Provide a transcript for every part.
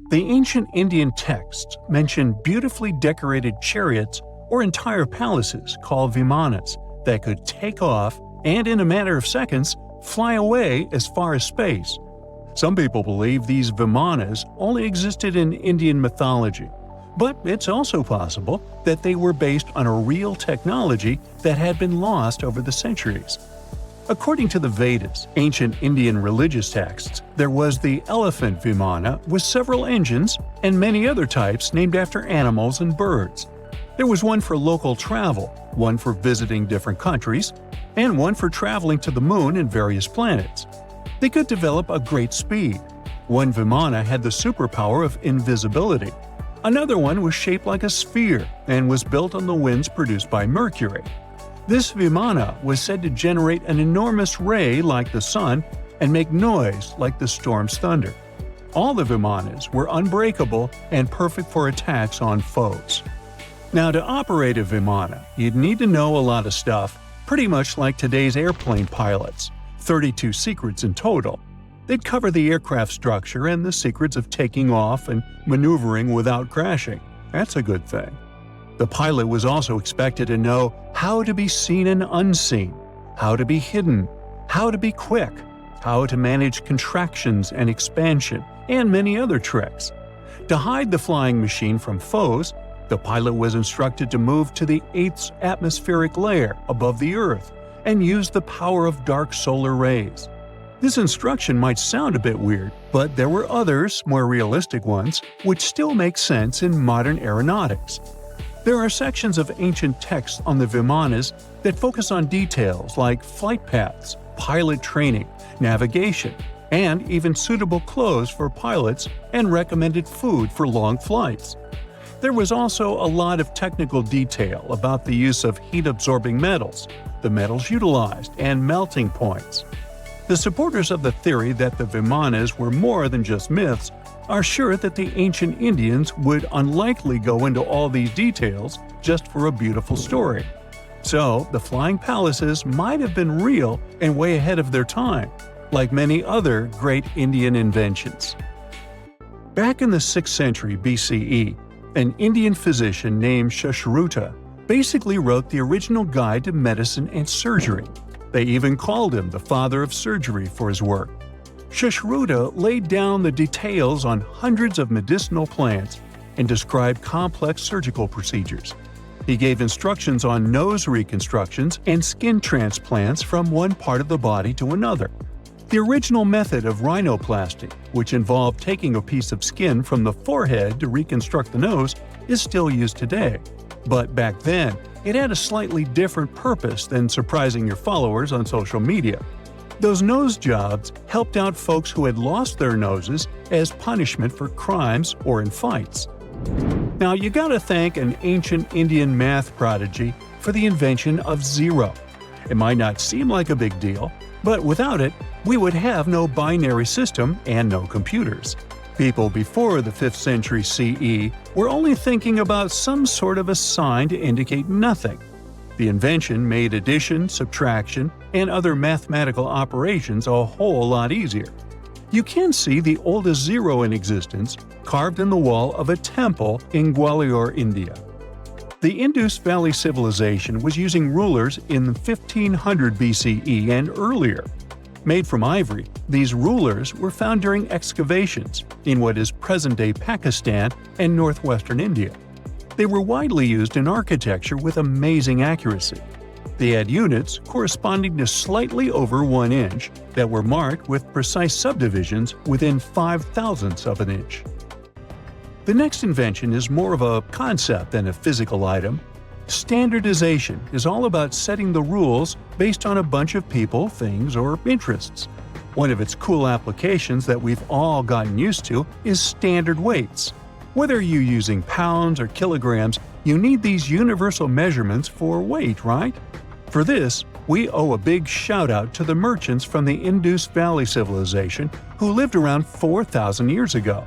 The ancient Indian texts mention beautifully decorated chariots or entire palaces called vimanas that could take off and, in a matter of seconds, fly away as far as space. Some people believe these vimanas only existed in Indian mythology, but it's also possible that they were based on a real technology that had been lost over the centuries. According to the Vedas, ancient Indian religious texts, there was the elephant vimana with several engines and many other types named after animals and birds. There was one for local travel, one for visiting different countries, and one for traveling to the moon and various planets. They could develop a great speed. One vimana had the superpower of invisibility. Another one was shaped like a sphere and was built on the winds produced by Mercury. This vimana was said to generate an enormous ray like the sun and make noise like the storm's thunder. All the vimanas were unbreakable and perfect for attacks on foes. Now, to operate a vimana, you'd need to know a lot of stuff, pretty much like today's airplane pilots, 32 secrets in total. They'd cover the aircraft structure and the secrets of taking off and maneuvering without crashing. That's a good thing. The pilot was also expected to know how to be seen and unseen, how to be hidden, how to be quick, how to manage contractions and expansion, and many other tricks. To hide the flying machine from foes, the pilot was instructed to move to the 8th atmospheric layer above the Earth and use the power of dark solar rays. This instruction might sound a bit weird, but there were others, more realistic ones, which still make sense in modern aeronautics. There are sections of ancient texts on the vimanas that focus on details like flight paths, pilot training, navigation, and even suitable clothes for pilots and recommended food for long flights. There was also a lot of technical detail about the use of heat-absorbing metals, the metals utilized, and melting points. The supporters of the theory that the vimanas were more than just myths are sure that the ancient Indians would unlikely go into all these details just for a beautiful story. So, the flying palaces might have been real and way ahead of their time, like many other great Indian inventions. Back in the 6th century BCE, an Indian physician named Sushruta basically wrote the original guide to medicine and surgery. They even called him the father of surgery for his work. Sushruta laid down the details on hundreds of medicinal plants and described complex surgical procedures. He gave instructions on nose reconstructions and skin transplants from one part of the body to another. The original method of rhinoplasty, which involved taking a piece of skin from the forehead to reconstruct the nose, is still used today. But back then, it had a slightly different purpose than surprising your followers on social media. Those nose jobs helped out folks who had lost their noses as punishment for crimes or in fights. Now, you gotta thank an ancient Indian math prodigy for the invention of zero. It might not seem like a big deal, but without it, we would have no binary system and no computers. People before the 5th century CE were only thinking about some sort of a sign to indicate nothing. The invention made addition, subtraction, and other mathematical operations a whole lot easier. You can see the oldest zero in existence carved in the wall of a temple in Gwalior, India. The Indus Valley Civilization was using rulers in 1500 BCE and earlier. Made from ivory, these rulers were found during excavations in what is present-day Pakistan and northwestern India. They were widely used in architecture with amazing accuracy. They had units corresponding to slightly over 1 inch that were marked with precise subdivisions within 5/1000ths of an inch. The next invention is more of a concept than a physical item. Standardization is all about setting the rules based on a bunch of people, things, or interests. One of its cool applications that we've all gotten used to is standard weights. Whether you're using pounds or kilograms, you need these universal measurements for weight, right? For this, we owe a big shout-out to the merchants from the Indus Valley Civilization who lived around 4,000 years ago.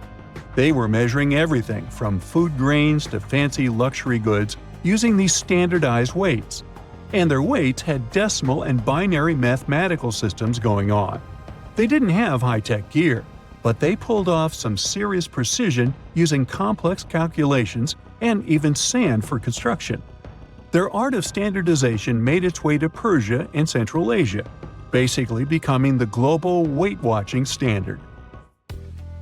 They were measuring everything from food grains to fancy luxury goods using these standardized weights. And their weights had decimal and binary mathematical systems going on. They didn't have high-tech gear. but they pulled off some serious precision using complex calculations and even sand for construction. Their art of standardization made its way to Persia and Central Asia, basically becoming the global weight-watching standard.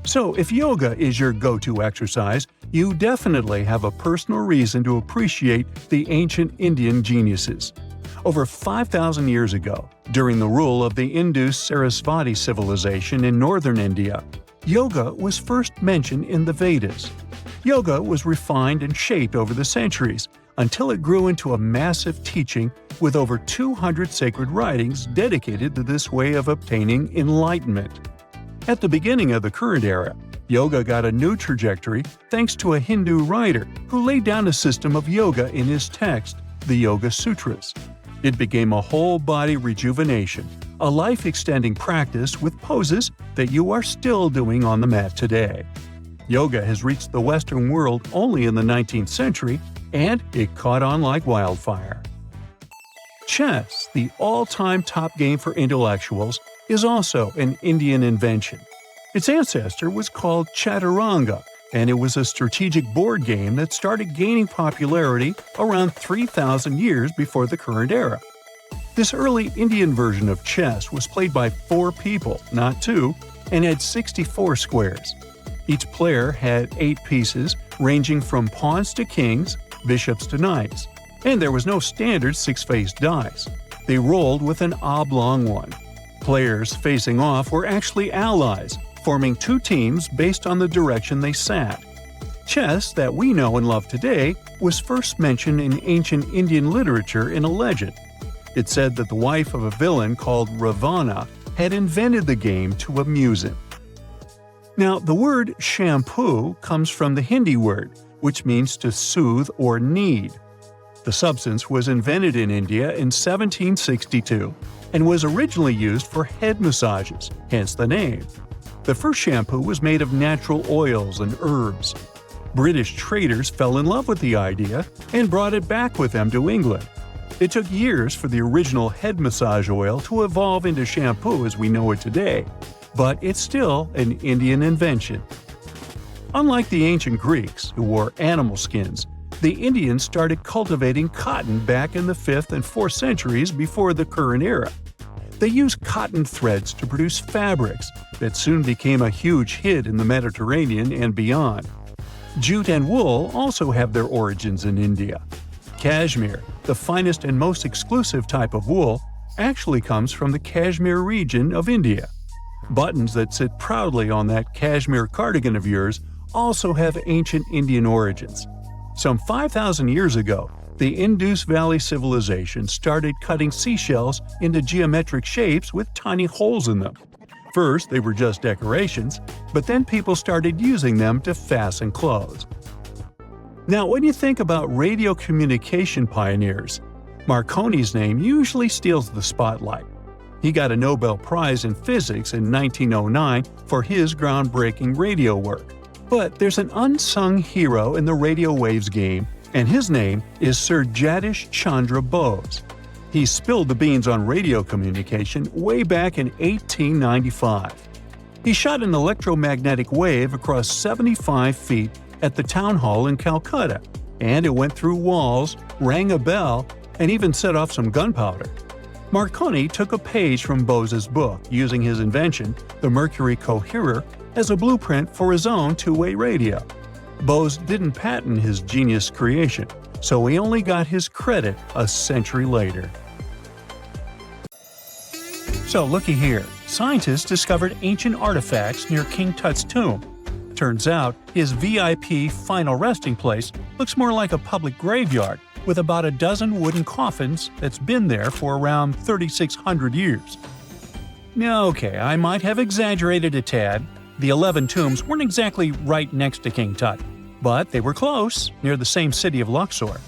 So if yoga is your go-to exercise, you definitely have a personal reason to appreciate the ancient Indian geniuses. Over 5,000 years ago, during the rule of the Indus-Sarasvati civilization in northern India, yoga was first mentioned in the Vedas. Yoga was refined and shaped over the centuries until it grew into a massive teaching with over 200 sacred writings dedicated to this way of obtaining enlightenment. At the beginning of the current era, yoga got a new trajectory thanks to a Hindu writer who laid down a system of yoga in his text, the Yoga Sutras. It became a whole-body rejuvenation, a life-extending practice with poses that you are still doing on the mat today. Yoga has reached the Western world only in the 19th century, and it caught on like wildfire. Chess, the all-time top game for intellectuals, is also an Indian invention. Its ancestor was called Chaturanga, and it was a strategic board game that started gaining popularity around 3,000 years before the current era. This early Indian version of chess was played by 4 people, not 2, and had 64 squares. Each player had 8 pieces, ranging from pawns to kings, bishops to knights, and there was no standard 6-faced dice. They rolled with an oblong one. Players facing off were actually allies, forming 2 teams based on the direction they sat. Chess, that we know and love today, was first mentioned in ancient Indian literature in a legend. It said that the wife of a villain called Ravana had invented the game to amuse him. Now, the word shampoo comes from the Hindi word, which means to soothe or knead. The substance was invented in India in 1762 and was originally used for head massages, hence the name. The first shampoo was made of natural oils and herbs. British traders fell in love with the idea and brought it back with them to England. It took years for the original head massage oil to evolve into shampoo as we know it today, but it's still an Indian invention. Unlike the ancient Greeks, who wore animal skins, the Indians started cultivating cotton back in the 5th and 4th centuries before the current era. They used cotton threads to produce fabrics that soon became a huge hit in the Mediterranean and beyond. Jute and wool also have their origins in India. Cashmere, the finest and most exclusive type of wool, actually comes from the Kashmir region of India. Buttons that sit proudly on that cashmere cardigan of yours also have ancient Indian origins. Some 5,000 years ago, the Indus Valley civilization started cutting seashells into geometric shapes with tiny holes in them. First, they were just decorations, but then people started using them to fasten clothes. Now, when you think about radio communication pioneers, Marconi's name usually steals the spotlight. He got a Nobel Prize in Physics in 1909 for his groundbreaking radio work. But there's an unsung hero in the radio waves game, and his name is Sir Jagdish Chandra Bose. He spilled the beans on radio communication way back in 1895. He shot an electromagnetic wave across 75 feet at the town hall in Calcutta, and it went through walls, rang a bell, and even set off some gunpowder. Marconi took a page from Bose's book, using his invention, the Mercury Coherer, as a blueprint for his own two-way radio. Bose didn't patent his genius creation, so he only got his credit a century later. So looky here, scientists discovered ancient artifacts near King Tut's tomb. Turns out, his VIP final resting place looks more like a public graveyard with about a dozen wooden coffins that's been there for around 3,600 years. Now, okay, I might have exaggerated a tad. The 11 tombs weren't exactly right next to King Tut, but they were close, near the same city of Luxor.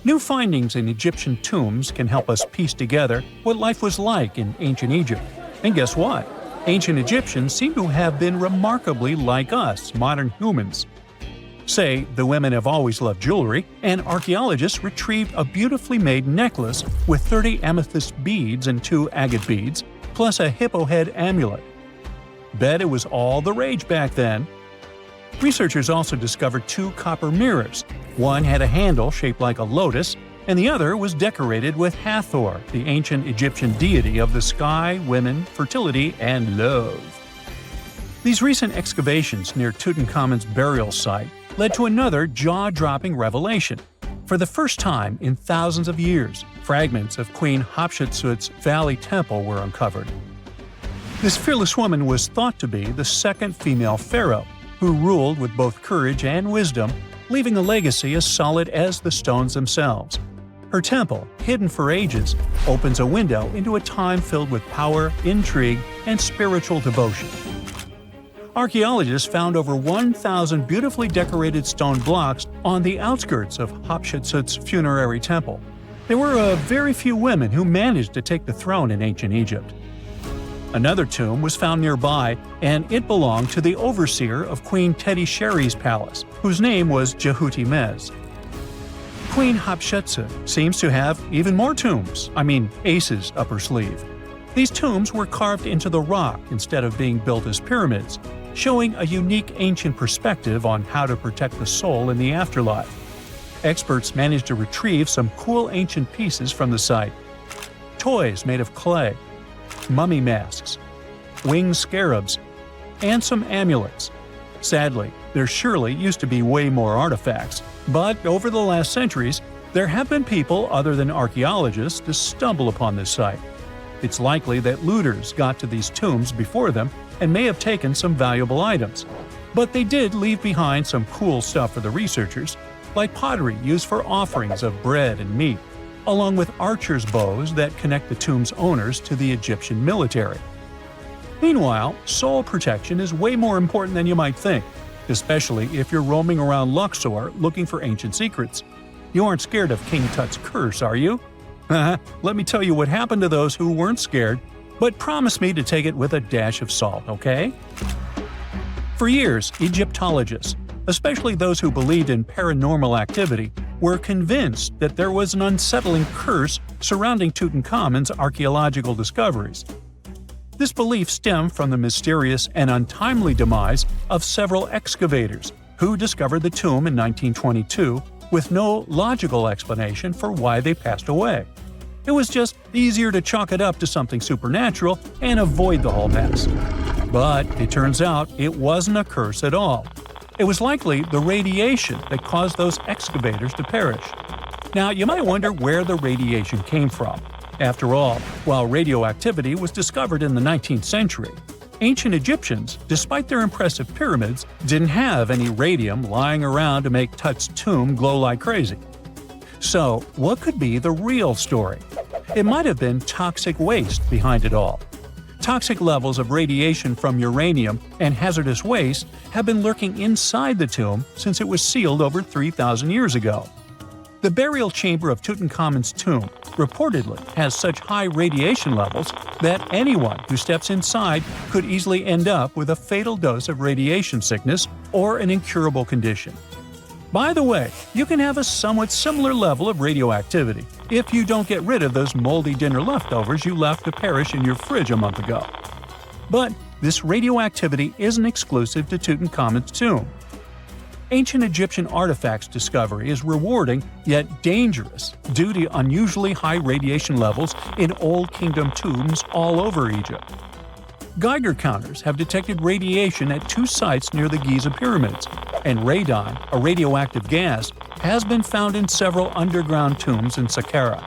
New findings in Egyptian tombs can help us piece together what life was like in ancient Egypt. And guess what? Ancient Egyptians seem to have been remarkably like us, modern humans. Say, the women have always loved jewelry, and archaeologists retrieved a beautifully made necklace with 30 amethyst beads and 2 agate beads, plus a hippo head amulet. Bet it was all the rage back then. Researchers also discovered 2 copper mirrors. One had a handle shaped like a lotus, and the other was decorated with Hathor, the ancient Egyptian deity of the sky, women, fertility, and love. These recent excavations near Tutankhamun's burial site led to another jaw-dropping revelation. For the first time in thousands of years, fragments of Queen Hatshepsut's Valley Temple were uncovered. This fearless woman was thought to be the second female pharaoh, who ruled with both courage and wisdom, leaving a legacy as solid as the stones themselves. Her temple, hidden for ages, opens a window into a time filled with power, intrigue, and spiritual devotion. Archaeologists found over 1,000 beautifully decorated stone blocks on the outskirts of Hatshepsut's funerary temple. There were a very few women who managed to take the throne in ancient Egypt. Another tomb was found nearby, and it belonged to the overseer of Queen Teti Sheri's palace, whose name was Jehuti-Mez. Queen Hatshepsut seems to have even more tombs, aces up her sleeve. These tombs were carved into the rock instead of being built as pyramids, showing a unique ancient perspective on how to protect the soul in the afterlife. Experts managed to retrieve some cool ancient pieces from the site. Toys made of clay, mummy masks, winged scarabs, and some amulets. Sadly, there surely used to be way more artifacts, but over the last centuries, there have been people other than archaeologists to stumble upon this site. It's likely that looters got to these tombs before them and may have taken some valuable items. But they did leave behind some cool stuff for the researchers, like pottery used for offerings of bread and meat, along with archers' bows that connect the tomb's owners to the Egyptian military. Meanwhile, soul protection is way more important than you might think, especially if you're roaming around Luxor looking for ancient secrets. You aren't scared of King Tut's curse, are you? Let me tell you what happened to those who weren't scared, but promise me to take it with a dash of salt, okay? For years, Egyptologists, especially those who believed in paranormal activity, were convinced that there was an unsettling curse surrounding Tutankhamun's archaeological discoveries. This belief stemmed from the mysterious and untimely demise of several excavators who discovered the tomb in 1922 with no logical explanation for why they passed away. It was just easier to chalk it up to something supernatural and avoid the whole mess. But it turns out it wasn't a curse at all. It was likely the radiation that caused those excavators to perish. Now, you might wonder where the radiation came from. After all, while radioactivity was discovered in the 19th century, ancient Egyptians, despite their impressive pyramids, didn't have any radium lying around to make Tut's tomb glow like crazy. So, what could be the real story? It might have been toxic waste behind it all. Toxic levels of radiation from uranium and hazardous waste have been lurking inside the tomb since it was sealed over 3,000 years ago. The burial chamber of Tutankhamun's tomb reportedly has such high radiation levels that anyone who steps inside could easily end up with a fatal dose of radiation sickness or an incurable condition. By the way, you can have a somewhat similar level of radioactivity if you don't get rid of those moldy dinner leftovers you left to perish in your fridge a month ago. But this radioactivity isn't exclusive to Tutankhamun's tomb. Ancient Egyptian artifacts discovery is rewarding yet dangerous due to unusually high radiation levels in Old Kingdom tombs all over Egypt. Geiger counters have detected radiation at 2 sites near the Giza pyramids, and radon, a radioactive gas, has been found in several underground tombs in Saqqara.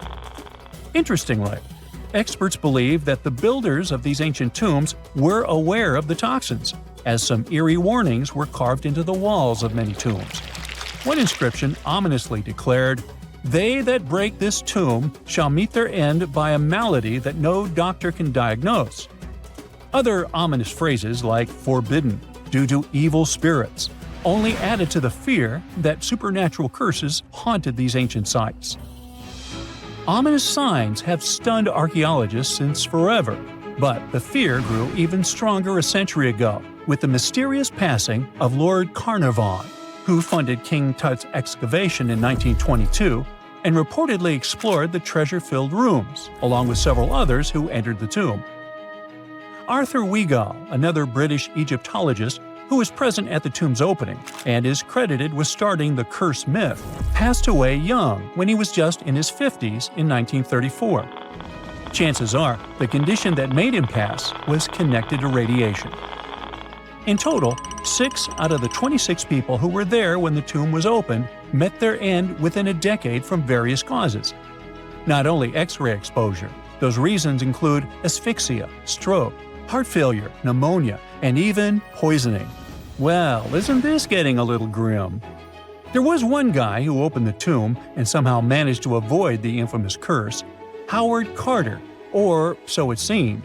Interestingly, experts believe that the builders of these ancient tombs were aware of the toxins, as some eerie warnings were carved into the walls of many tombs. One inscription ominously declared, "They that break this tomb shall meet their end by a malady that no doctor can diagnose." Other ominous phrases like "forbidden," "due to evil spirits," only added to the fear that supernatural curses haunted these ancient sites. Ominous signs have stunned archaeologists since forever, but the fear grew even stronger a century ago with the mysterious passing of Lord Carnarvon, who funded King Tut's excavation in 1922 and reportedly explored the treasure-filled rooms, along with several others who entered the tomb. Arthur Weigall, another British Egyptologist who was present at the tomb's opening and is credited with starting the curse myth, passed away young when he was just in his 50s in 1934. Chances are the condition that made him pass was connected to radiation. In total, 6 out of the 26 people who were there when the tomb was opened met their end within a decade from various causes. Not only X-ray exposure, those reasons include asphyxia, stroke, heart failure, pneumonia, and even poisoning. Well, isn't this getting a little grim? There was one guy who opened the tomb and somehow managed to avoid the infamous curse, Howard Carter, or so it seemed.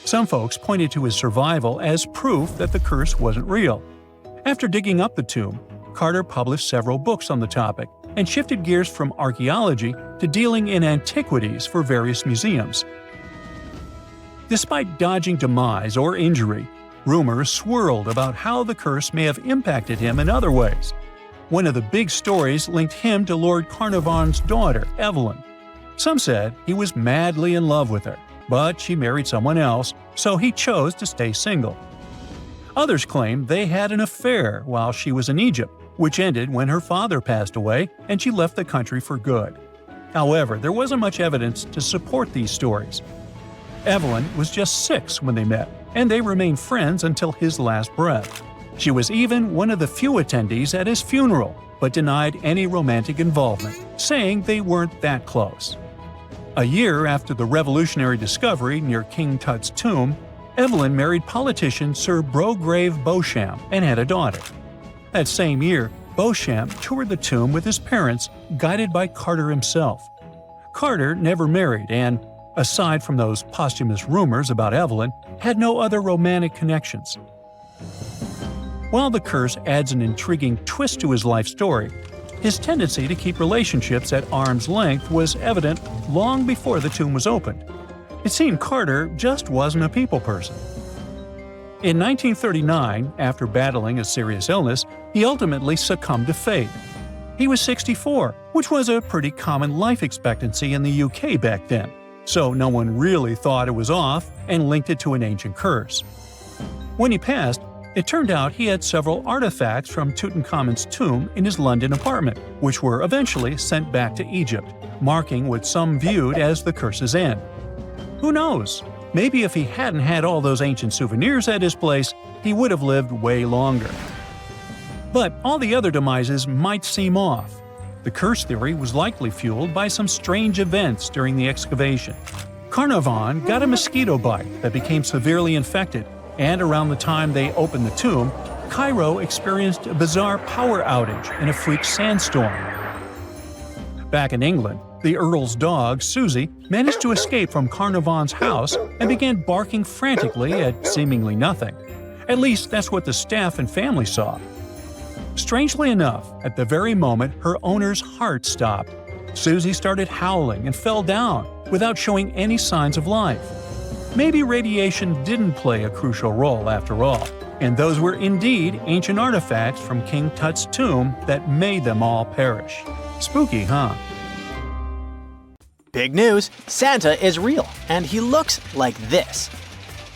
Some folks pointed to his survival as proof that the curse wasn't real. After digging up the tomb, Carter published several books on the topic and shifted gears from archaeology to dealing in antiquities for various museums. Despite dodging demise or injury, rumors swirled about how the curse may have impacted him in other ways. One of the big stories linked him to Lord Carnarvon's daughter, Evelyn. Some said he was madly in love with her, but she married someone else, so he chose to stay single. Others claimed they had an affair while she was in Egypt, which ended when her father passed away and she left the country for good. However, there wasn't much evidence to support these stories. Evelyn was just 6 when they met, and they remained friends until his last breath. She was even one of the few attendees at his funeral, but denied any romantic involvement, saying they weren't that close. A year after the revolutionary discovery near King Tut's tomb, Evelyn married politician Sir Brograve Beauchamp and had a daughter. That same year, Beauchamp toured the tomb with his parents, guided by Carter himself. Carter never married and, aside from those posthumous rumors about Evelyn, had no other romantic connections. While the curse adds an intriguing twist to his life story, his tendency to keep relationships at arm's length was evident long before the tomb was opened. It seemed Carter just wasn't a people person. In 1939, after battling a serious illness, he ultimately succumbed to fate. He was 64, which was a pretty common life expectancy in the UK back then, so no one really thought it was off and linked it to an ancient curse. When he passed, it turned out he had several artifacts from Tutankhamun's tomb in his London apartment, which were eventually sent back to Egypt, marking what some viewed as the curse's end. Who knows? Maybe if he hadn't had all those ancient souvenirs at his place, he would have lived way longer. But all the other demises might seem off. The curse theory was likely fueled by some strange events during the excavation. Carnarvon got a mosquito bite that became severely infected, and around the time they opened the tomb, Cairo experienced a bizarre power outage and a freak sandstorm. Back in England, the Earl's dog, Susie, managed to escape from Carnarvon's house and began barking frantically at seemingly nothing. At least that's what the staff and family saw. Strangely enough, at the very moment her owner's heart stopped, Susie started howling and fell down without showing any signs of life. Maybe radiation didn't play a crucial role after all, and those were indeed ancient artifacts from King Tut's tomb that made them all perish. Spooky, huh? Big news! Santa is real, and he looks like this.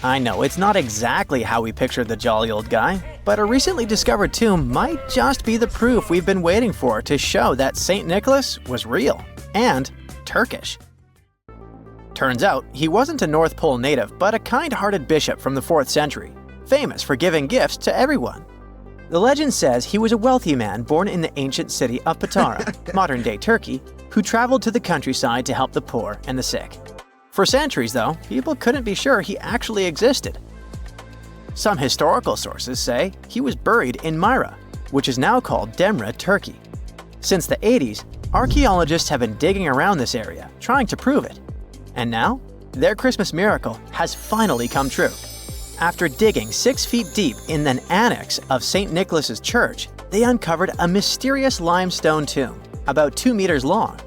I know it's not exactly how we pictured the jolly old guy, but a recently discovered tomb might just be the proof we've been waiting for to show that St. Nicholas was real and Turkish. Turns out, he wasn't a North Pole native, but a kind-hearted bishop from the 4th century, famous for giving gifts to everyone. The legend says he was a wealthy man born in the ancient city of Patara, modern-day Turkey, who traveled to the countryside to help the poor and the sick. For centuries, though, people couldn't be sure he actually existed. Some historical sources say he was buried in Myra, which is now called Demre, Turkey. Since the 80s, archaeologists have been digging around this area, trying to prove it. And now, their Christmas miracle has finally come true. After digging 6 feet deep in an annex of St. Nicholas's church, they uncovered a mysterious limestone tomb, about 2 meters long.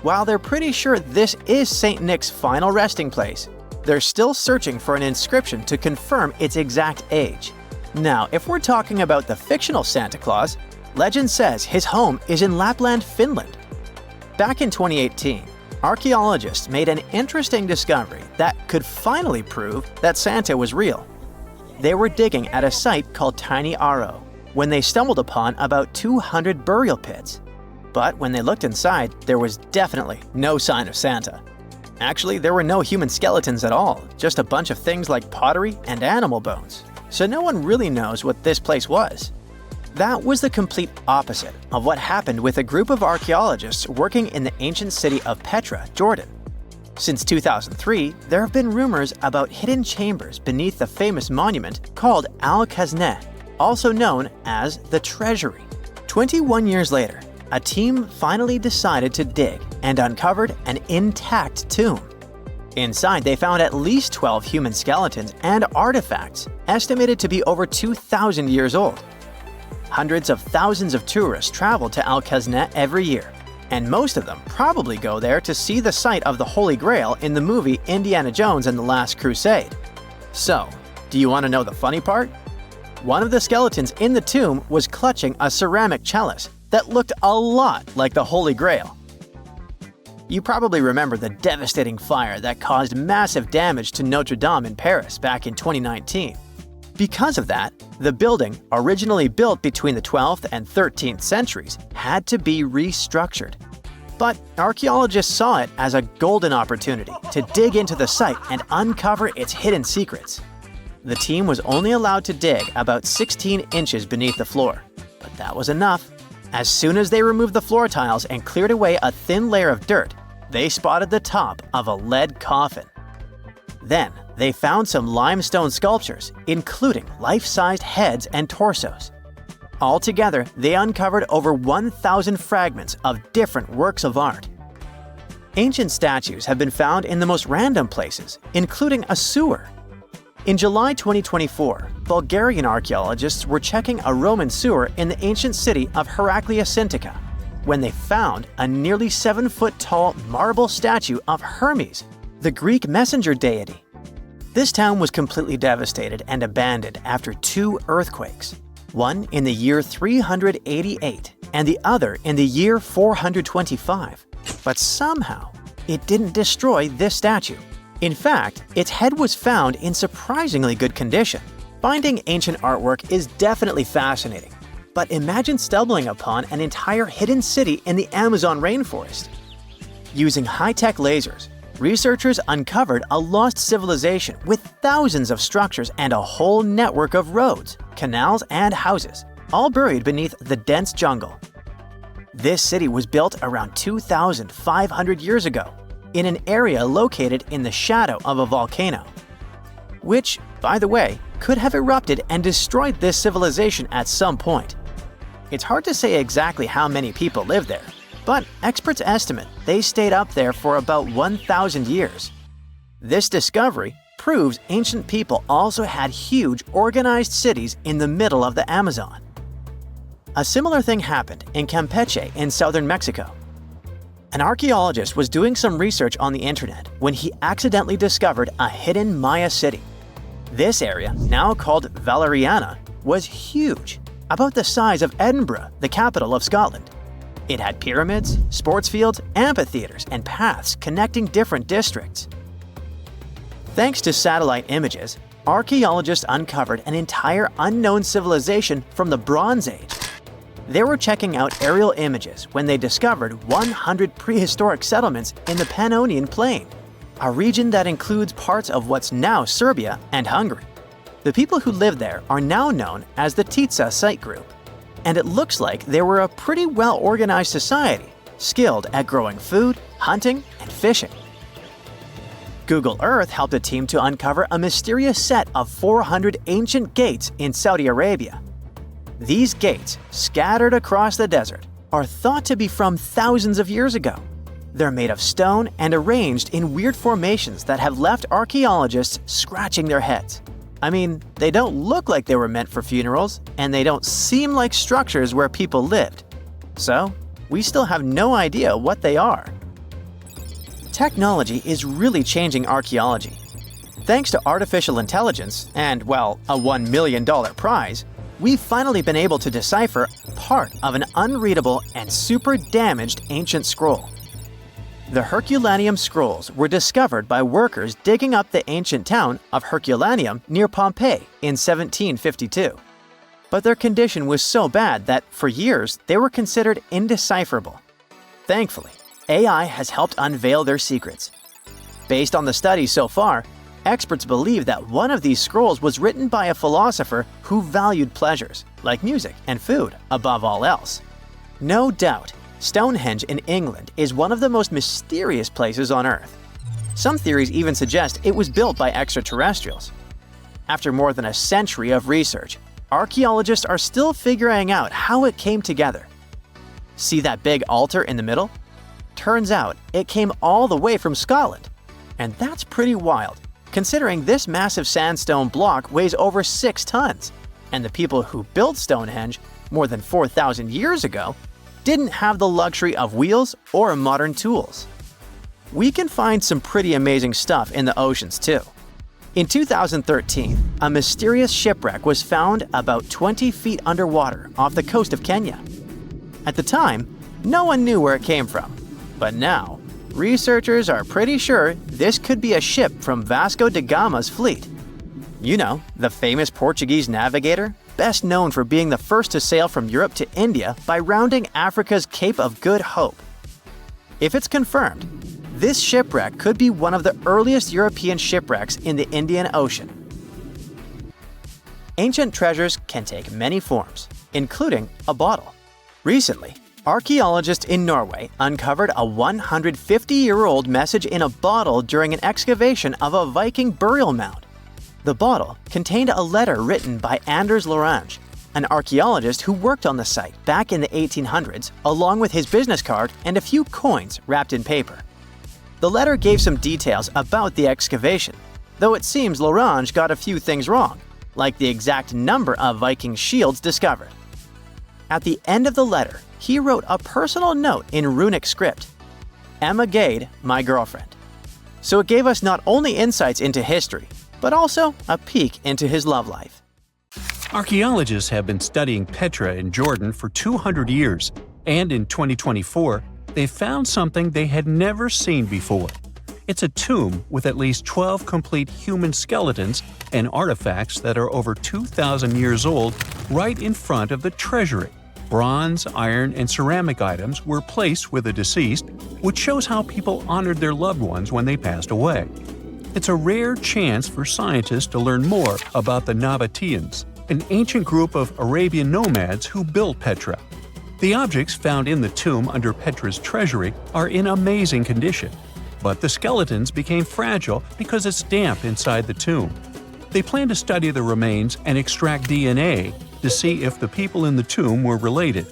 While they're pretty sure this is St. Nick's final resting place, they're still searching for an inscription to confirm its exact age. Now, if we're talking about the fictional Santa Claus, legend says his home is in Lapland, Finland. Back in 2018, archaeologists made an interesting discovery that could finally prove that Santa was real. They were digging at a site called Tiny Aro when they stumbled upon about 200 burial pits. But when they looked inside, there was definitely no sign of Santa. Actually, there were no human skeletons at all, just a bunch of things like pottery and animal bones. So no one really knows what this place was. That was the complete opposite of what happened with a group of archaeologists working in the ancient city of Petra, Jordan. Since 2003, there have been rumors about hidden chambers beneath the famous monument called Al-Khazneh, also known as the Treasury. 21 years later, a team finally decided to dig and uncovered an intact tomb. Inside, they found at least 12 human skeletons and artifacts estimated to be over 2,000 years old. Hundreds of thousands of tourists travel to Al-Khazneh every year, and most of them probably go there to see the site of the Holy Grail in the movie Indiana Jones and the Last Crusade. So, do you want to know the funny part? One of the skeletons in the tomb was clutching a ceramic chalice that looked a lot like the Holy Grail. You probably remember the devastating fire that caused massive damage to Notre Dame in Paris back in 2019. Because of that, the building, originally built between the 12th and 13th centuries, had to be restructured. But archaeologists saw it as a golden opportunity to dig into the site and uncover its hidden secrets. The team was only allowed to dig about 16 inches beneath the floor, but that was enough. As soon as they removed the floor tiles and cleared away a thin layer of dirt, they spotted the top of a lead coffin. Then, they found some limestone sculptures, including life-sized heads and torsos. Altogether, they uncovered over 1,000 fragments of different works of art. Ancient statues have been found in the most random places, including a sewer. In July 2024, Bulgarian archaeologists were checking a Roman sewer in the ancient city of Heraclea Sintica when they found a nearly 7-foot-tall marble statue of Hermes, the Greek messenger deity. This town was completely devastated and abandoned after 2 earthquakes, one in the year 388 and the other in the year 425. But somehow, it didn't destroy this statue. In fact, its head was found in surprisingly good condition. Finding ancient artwork is definitely fascinating, but imagine stumbling upon an entire hidden city in the Amazon rainforest. Using high-tech lasers, researchers uncovered a lost civilization with thousands of structures and a whole network of roads, canals, and houses, all buried beneath the dense jungle. This city was built around 2,500 years ago, in an area located in the shadow of a volcano, which, by the way, could have erupted and destroyed this civilization at some point. It's hard to say exactly how many people lived there, but experts estimate they stayed up there for about 1,000 years. This discovery proves ancient people also had huge, organized cities in the middle of the Amazon. A similar thing happened in Campeche in southern Mexico. An archaeologist was doing some research on the internet when he accidentally discovered a hidden Maya city. This area, now called Valeriana, was huge, about the size of Edinburgh, the capital of Scotland. It had pyramids, sports fields, amphitheaters, and paths connecting different districts. Thanks to satellite images, archaeologists uncovered an entire unknown civilization from the Bronze Age. They were checking out aerial images when they discovered 100 prehistoric settlements in the Pannonian Plain, a region that includes parts of what's now Serbia and Hungary. The people who lived there are now known as the Titsa Site Group, and it looks like they were a pretty well-organized society, skilled at growing food, hunting, and fishing. Google Earth helped a team to uncover a mysterious set of 400 ancient gates in Saudi Arabia. These gates, scattered across the desert, are thought to be from thousands of years ago. They're made of stone and arranged in weird formations that have left archaeologists scratching their heads. I mean, they don't look like they were meant for funerals, and they don't seem like structures where people lived. So, we still have no idea what they are. Technology is really changing archaeology. Thanks to artificial intelligence and, well, a $1 million prize, we've finally been able to decipher part of an unreadable and super damaged ancient scroll. The Herculaneum scrolls were discovered by workers digging up the ancient town of Herculaneum near Pompeii in 1752. But their condition was so bad that, for years, they were considered indecipherable. Thankfully, AI has helped unveil their secrets. Based on the studies so far, experts believe that one of these scrolls was written by a philosopher who valued pleasures, like music and food, above all else. No doubt, Stonehenge in England is one of the most mysterious places on Earth. Some theories even suggest it was built by extraterrestrials. After more than a century of research, archaeologists are still figuring out how it came together. See that big altar in the middle? Turns out it came all the way from Scotland. And that's pretty wild, considering this massive sandstone block weighs over 6 tons, and the people who built Stonehenge more than 4,000 years ago didn't have the luxury of wheels or modern tools. We can find some pretty amazing stuff in the oceans too. In 2013, a mysterious shipwreck was found about 20 feet underwater off the coast of Kenya. At the time, no one knew where it came from, but now, researchers are pretty sure this could be a ship from Vasco da Gama's fleet. You know, the famous Portuguese navigator, best known for being the first to sail from Europe to India by rounding Africa's Cape of Good Hope. If it's confirmed, this shipwreck could be one of the earliest European shipwrecks in the Indian Ocean. Ancient treasures can take many forms, including a bottle. Recently, archaeologists in Norway uncovered a 150-year-old message in a bottle during an excavation of a Viking burial mound. The bottle contained a letter written by Anders Lorange, an archaeologist who worked on the site back in the 1800s, along with his business card and a few coins wrapped in paper. The letter gave some details about the excavation, though it seems Lorange got a few things wrong, like the exact number of Viking shields discovered. At the end of the letter, he wrote a personal note in runic script, "Emma Gade, my girlfriend." So it gave us not only insights into history, but also a peek into his love life. Archaeologists have been studying Petra in Jordan for 200 years, and in 2024, they found something they had never seen before. It's a tomb with at least 12 complete human skeletons and artifacts that are over 2,000 years old right in front of the treasury. Bronze, iron, and ceramic items were placed with the deceased, which shows how people honored their loved ones when they passed away. It's a rare chance for scientists to learn more about the Nabateans, an ancient group of Arabian nomads who built Petra. The objects found in the tomb under Petra's treasury are in amazing condition, but the skeletons became fragile because it's damp inside the tomb. They plan to study the remains and extract DNA to see if the people in the tomb were related.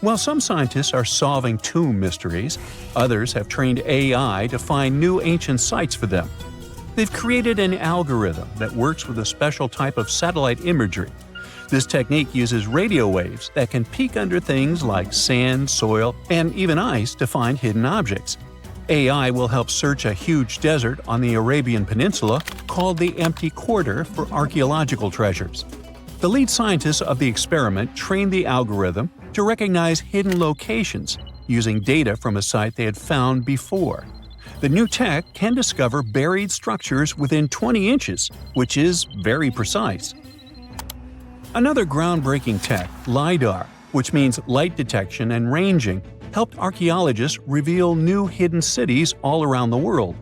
While some scientists are solving tomb mysteries, others have trained AI to find new ancient sites for them. They've created an algorithm that works with a special type of satellite imagery. This technique uses radio waves that can peek under things like sand, soil, and even ice to find hidden objects. AI will help search a huge desert on the Arabian Peninsula called the Empty Quarter for archaeological treasures. The lead scientists of the experiment trained the algorithm to recognize hidden locations using data from a site they had found before. The new tech can discover buried structures within 20 inches, which is very precise. Another groundbreaking tech, LiDAR, which means light detection and ranging, helped archaeologists reveal new hidden cities all around the world.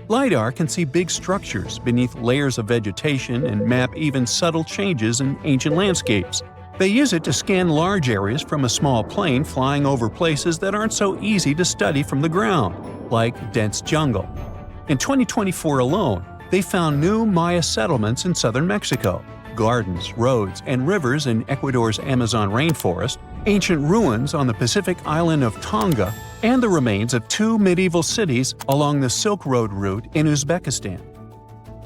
LiDAR can see big structures beneath layers of vegetation and map even subtle changes in ancient landscapes. They use it to scan large areas from a small plane flying over places that aren't so easy to study from the ground, like dense jungle. In 2024 alone, they found new Maya settlements in southern Mexico, gardens, roads, and rivers in Ecuador's Amazon rainforest, ancient ruins on the Pacific island of Tonga, and the remains of 2 medieval cities along the Silk Road route in Uzbekistan.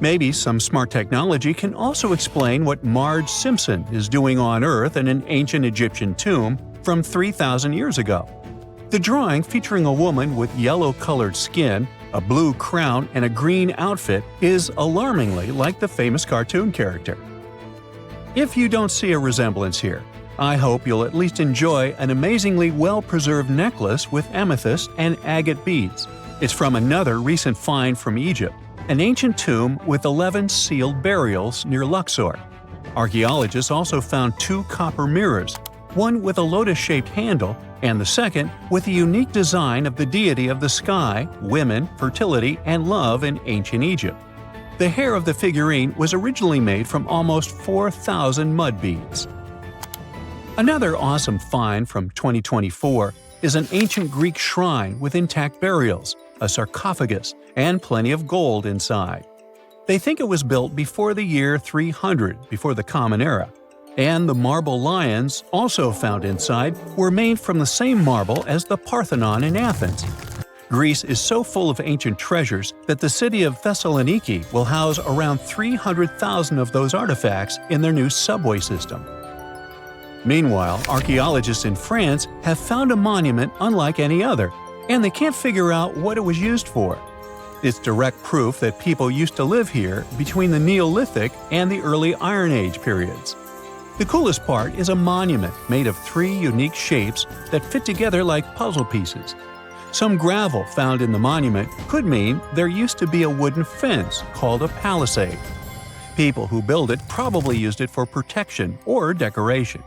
Maybe some smart technology can also explain what Marge Simpson is doing on Earth in an ancient Egyptian tomb from 3,000 years ago. The drawing, featuring a woman with yellow-colored skin, a blue crown, and a green outfit, is alarmingly like the famous cartoon character. If you don't see a resemblance here, I hope you'll at least enjoy an amazingly well-preserved necklace with amethyst and agate beads. It's from another recent find from Egypt, an ancient tomb with 11 sealed burials near Luxor. Archaeologists also found 2 copper mirrors, one with a lotus-shaped handle and the second with a unique design of the deity of the sky, women, fertility, and love in ancient Egypt. The hair of the figurine was originally made from almost 4,000 mud beads. Another awesome find from 2024 is an ancient Greek shrine with intact burials, a sarcophagus, and plenty of gold inside. They think it was built before the year 300 before the Common Era, and the marble lions, also found inside, were made from the same marble as the Parthenon in Athens. Greece is so full of ancient treasures that the city of Thessaloniki will house around 300,000 of those artifacts in their new subway system. Meanwhile, archaeologists in France have found a monument unlike any other, and they can't figure out what it was used for. It's direct proof that people used to live here between the Neolithic and the early Iron Age periods. The coolest part is a monument made of 3 unique shapes that fit together like puzzle pieces. Some gravel found in the monument could mean there used to be a wooden fence called a palisade. People who built it probably used it for protection or decoration.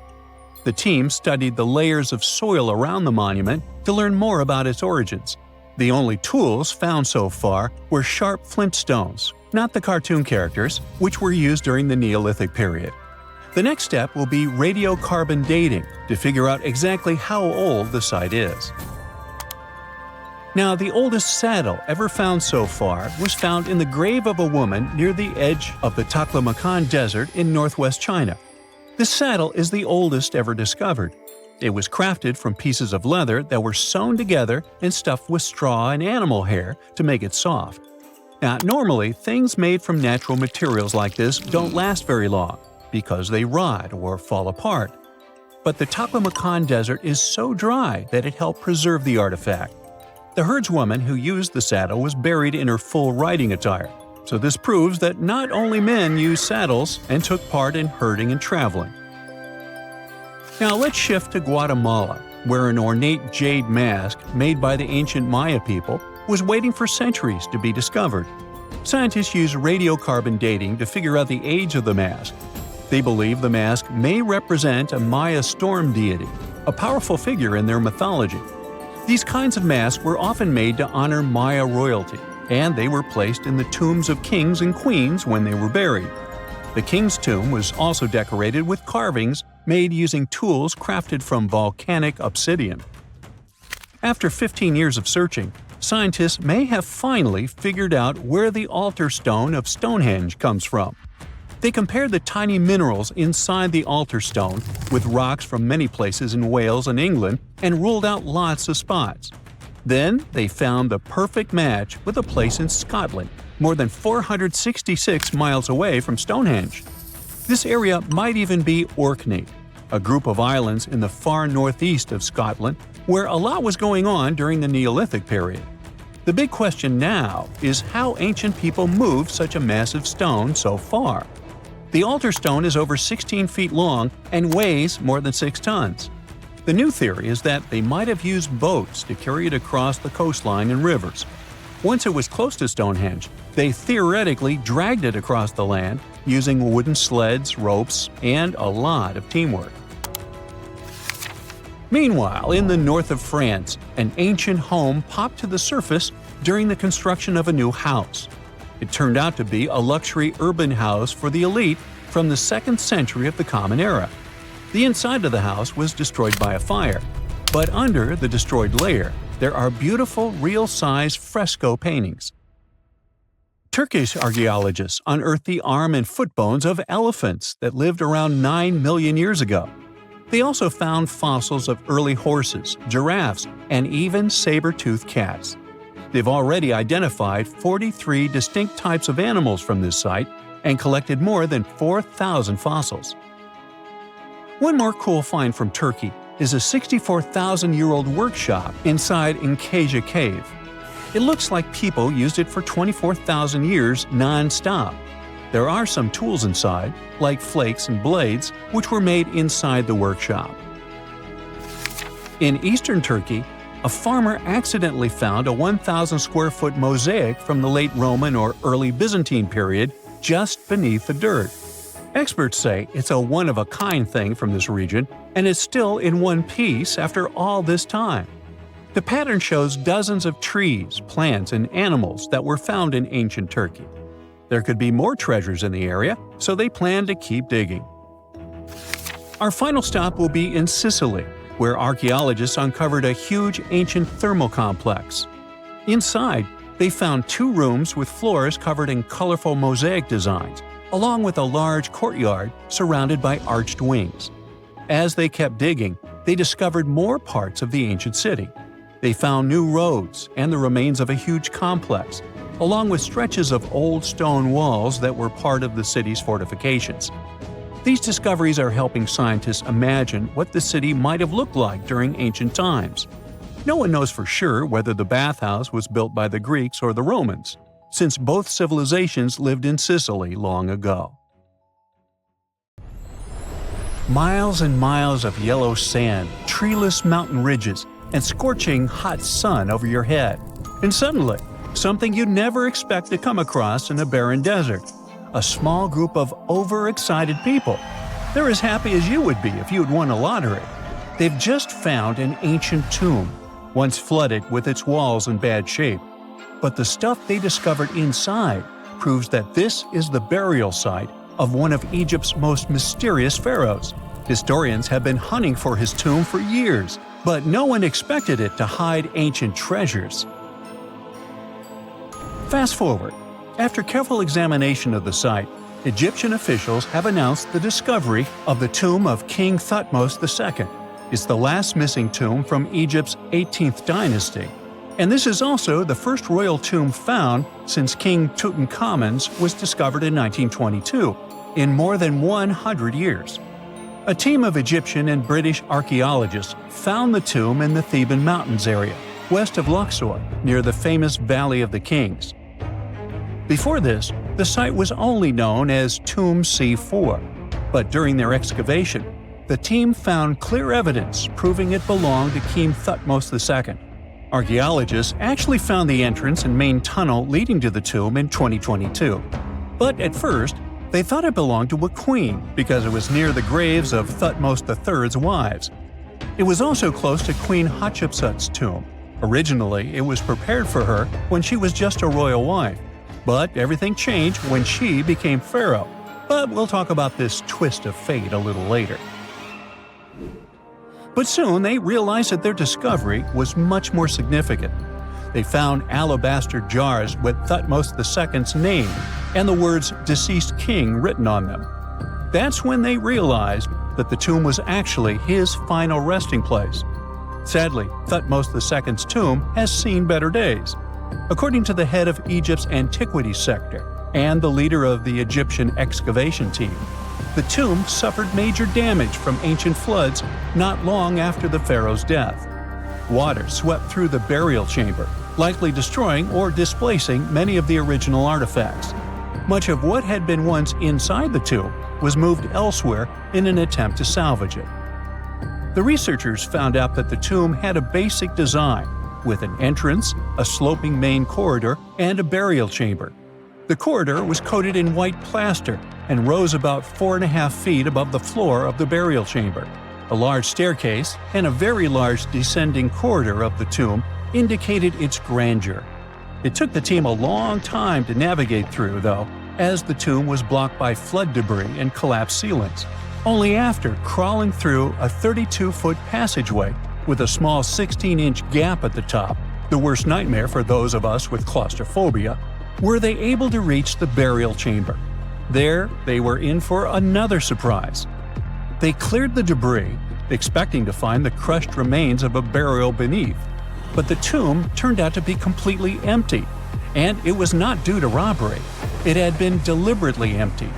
The team studied the layers of soil around the monument to learn more about its origins. The only tools found so far were sharp flint stones, not the cartoon characters, which were used during the Neolithic period. The next step will be radiocarbon dating to figure out exactly how old the site is. Now, the oldest saddle ever found so far was found in the grave of a woman near the edge of the Taklamakan Desert in northwest China. This saddle is the oldest ever discovered. It was crafted from pieces of leather that were sewn together and stuffed with straw and animal hair to make it soft. Now, normally, things made from natural materials like this don't last very long because they rot or fall apart. But the Taklamakan Desert is so dry that it helped preserve the artifact. The herdswoman who used the saddle was buried in her full riding attire, so this proves that not only men used saddles and took part in herding and traveling. Now let's shift to Guatemala, where an ornate jade mask made by the ancient Maya people was waiting for centuries to be discovered. Scientists use radiocarbon dating to figure out the age of the mask. They believe the mask may represent a Maya storm deity, a powerful figure in their mythology. These kinds of masks were often made to honor Maya royalty, and they were placed in the tombs of kings and queens when they were buried. The king's tomb was also decorated with carvings made using tools crafted from volcanic obsidian. After 15 years of searching, scientists may have finally figured out where the altar stone of Stonehenge comes from. They compared the tiny minerals inside the altar stone with rocks from many places in Wales and England and ruled out lots of spots. Then they found the perfect match with a place in Scotland, more than 466 miles away from Stonehenge. This area might even be Orkney, a group of islands in the far northeast of Scotland where a lot was going on during the Neolithic period. The big question now is how ancient people moved such a massive stone so far. The altar stone is over 16 feet long and weighs more than 6 tons. The new theory is that they might have used boats to carry it across the coastline and rivers. Once it was close to Stonehenge, they theoretically dragged it across the land using wooden sleds, ropes, and a lot of teamwork. Meanwhile, in the north of France, an ancient home popped to the surface during the construction of a new house. It turned out to be a luxury urban house for the elite from the 2nd century of the Common Era. The inside of the house was destroyed by a fire, but under the destroyed layer, there are beautiful, real-size fresco paintings. Turkish archaeologists unearthed the arm and foot bones of elephants that lived around 9 million years ago. They also found fossils of early horses, giraffes, and even saber-toothed cats. They've already identified 43 distinct types of animals from this site and collected more than 4,000 fossils. One more cool find from Turkey is a 64,000-year-old workshop inside Incasia Cave. It looks like people used it for 24,000 years non-stop. There are some tools inside, like flakes and blades, which were made inside the workshop. In eastern Turkey, a farmer accidentally found a 1,000 square foot mosaic from the late Roman or early Byzantine period just beneath the dirt. Experts say it's a one-of-a-kind thing from this region, and it's still in one piece after all this time. The pattern shows dozens of trees, plants, and animals that were found in ancient Turkey. There could be more treasures in the area, so they plan to keep digging. Our final stop will be in Sicily, where archaeologists uncovered a huge ancient thermal complex. Inside, they found 2 rooms with floors covered in colorful mosaic designs, along with a large courtyard surrounded by arched wings. As they kept digging, they discovered more parts of the ancient city. They found new roads and the remains of a huge complex, along with stretches of old stone walls that were part of the city's fortifications. These discoveries are helping scientists imagine what the city might have looked like during ancient times. No one knows for sure whether the bathhouse was built by the Greeks or the Romans, since both civilizations lived in Sicily long ago. Miles and miles of yellow sand, treeless mountain ridges, and scorching hot sun over your head. And suddenly, something you'd never expect to come across in a barren desert. A small group of overexcited people. They're as happy as you would be if you'd won a lottery. They've just found an ancient tomb, once flooded with its walls in bad shape. But the stuff they discovered inside proves that this is the burial site of one of Egypt's most mysterious pharaohs. Historians have been hunting for his tomb for years, but no one expected it to hide ancient treasures. Fast forward. After careful examination of the site, Egyptian officials have announced the discovery of the tomb of King Thutmose II. It's the last missing tomb from Egypt's 18th dynasty. And this is also the first royal tomb found since King Tutankhamun's was discovered in 1922, in more than 100 years. A team of Egyptian and British archaeologists found the tomb in the Theban Mountains area, west of Luxor, near the famous Valley of the Kings. Before this, the site was only known as Tomb C4, but during their excavation, the team found clear evidence proving it belonged to King Thutmose II. Archaeologists actually found the entrance and main tunnel leading to the tomb in 2022. But at first, they thought it belonged to a queen because it was near the graves of Thutmose III's wives. It was also close to Queen Hatshepsut's tomb. Originally, it was prepared for her when she was just a royal wife. But everything changed when she became pharaoh. But we'll talk about this twist of fate a little later. But soon they realized that their discovery was much more significant. They found alabaster jars with Thutmose II's name and the words "deceased king" written on them. That's when they realized that the tomb was actually his final resting place. Sadly, Thutmose II's tomb has seen better days. According to the head of Egypt's antiquities sector and the leader of the Egyptian excavation team, the tomb suffered major damage from ancient floods not long after the pharaoh's death. Water swept through the burial chamber, likely destroying or displacing many of the original artifacts. Much of what had been once inside the tomb was moved elsewhere in an attempt to salvage it. The researchers found out that the tomb had a basic design, with an entrance, a sloping main corridor, and a burial chamber. The corridor was coated in white plaster and rose about 4.5 feet above the floor of the burial chamber. A large staircase and a very large descending corridor of the tomb indicated its grandeur. It took the team a long time to navigate through, though, as the tomb was blocked by flood debris and collapsed ceilings. Only after crawling through a 32-foot passageway with a small 16-inch gap at the top, the worst nightmare for those of us with claustrophobia, were they able to reach the burial chamber. There, they were in for another surprise. They cleared the debris, expecting to find the crushed remains of a burial beneath. But the tomb turned out to be completely empty, and it was not due to robbery. It had been deliberately emptied.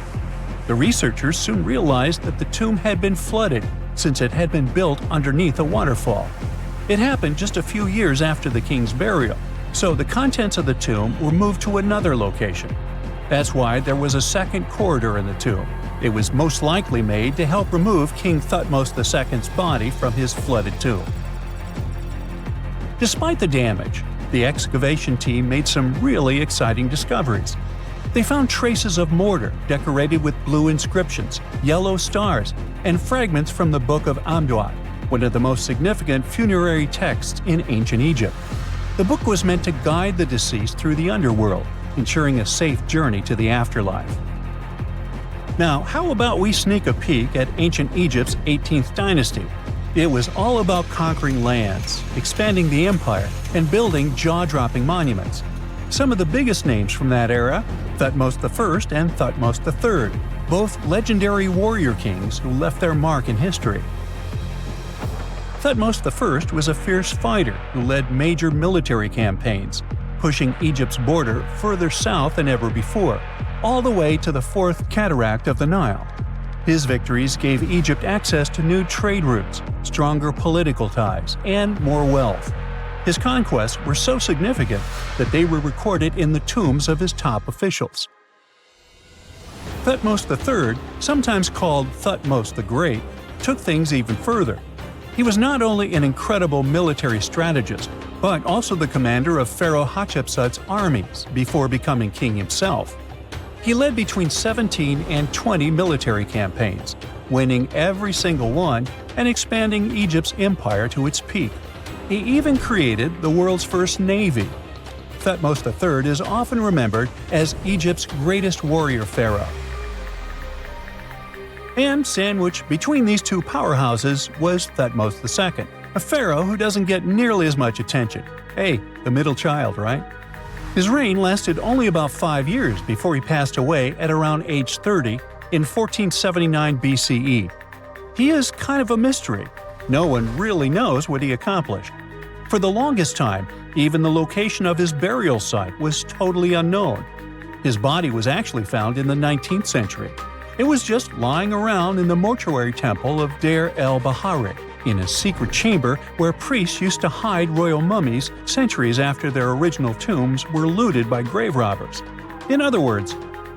The researchers soon realized that the tomb had been flooded since it had been built underneath a waterfall. It happened just a few years after the king's burial, so the contents of the tomb were moved to another location. That's why there was a second corridor in the tomb. It was most likely made to help remove King Thutmose II's body from his flooded tomb. Despite the damage, the excavation team made some really exciting discoveries. They found traces of mortar decorated with blue inscriptions, yellow stars, and fragments from the Book of Amduat, one of the most significant funerary texts in ancient Egypt. The book was meant to guide the deceased through the underworld, ensuring a safe journey to the afterlife. Now, how about we sneak a peek at ancient Egypt's 18th dynasty? It was all about conquering lands, expanding the empire, and building jaw-dropping monuments. Some of the biggest names from that era: Thutmose I and Thutmose III, both legendary warrior kings who left their mark in history. Thutmose I was a fierce fighter who led major military campaigns, pushing Egypt's border further south than ever before, all the way to the fourth cataract of the Nile. His victories gave Egypt access to new trade routes, stronger political ties, and more wealth. His conquests were so significant that they were recorded in the tombs of his top officials. Thutmose III, sometimes called Thutmose the Great, took things even further. He was not only an incredible military strategist, but also the commander of Pharaoh Hatshepsut's armies before becoming king himself. He led between 17 and 20 military campaigns, winning every single one and expanding Egypt's empire to its peak. He even created the world's first navy. Thutmose III is often remembered as Egypt's greatest warrior pharaoh. And sandwiched between these two powerhouses was Thutmose II, a pharaoh who doesn't get nearly as much attention. Hey, the middle child, right? His reign lasted only about 5 years before he passed away at around age 30 in 1479 BCE. He is kind of a mystery. No one really knows what he accomplished. For the longest time, even the location of his burial site was totally unknown. His body was actually found in the 19th century. It was just lying around in the mortuary temple of Deir el-Bahari, in a secret chamber where priests used to hide royal mummies centuries after their original tombs were looted by grave robbers. In other words,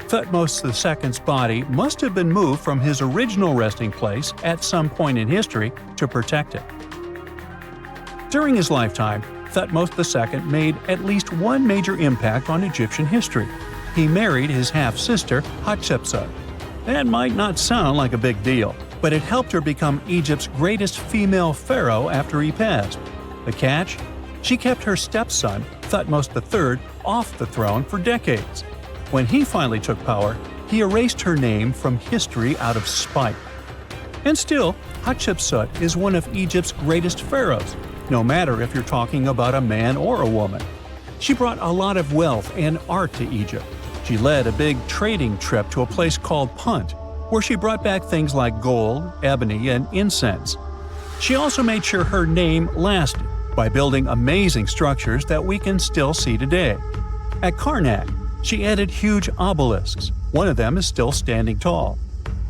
Thutmose II's body must have been moved from his original resting place at some point in history to protect it. During his lifetime, Thutmose II made at least one major impact on Egyptian history. He married his half-sister Hatshepsut. That might not sound like a big deal, but it helped her become Egypt's greatest female pharaoh after he passed. The catch? She kept her stepson, Thutmose III, off the throne for decades. When he finally took power, he erased her name from history out of spite. And still, Hatshepsut is one of Egypt's greatest pharaohs, no matter if you're talking about a man or a woman. She brought a lot of wealth and art to Egypt. She led a big trading trip to a place called Punt, where she brought back things like gold, ebony, and incense. She also made sure her name lasted by building amazing structures that we can still see today. At Karnak, she added huge obelisks. One of them is still standing tall.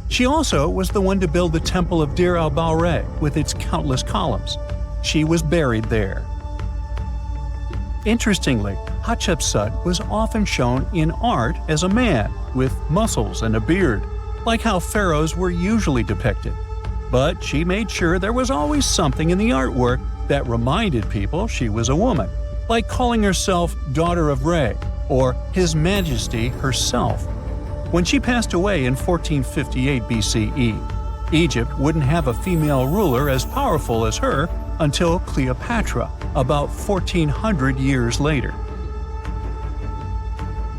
She also was the one to build the Temple of Deir el-Bahari with its countless columns. She was buried there. Interestingly, Hatshepsut was often shown in art as a man, with muscles and a beard, like how pharaohs were usually depicted. But she made sure there was always something in the artwork that reminded people she was a woman, like calling herself Daughter of Re, or His Majesty herself. When she passed away in 1458 BCE, Egypt wouldn't have a female ruler as powerful as her until Cleopatra, about 1400 years later.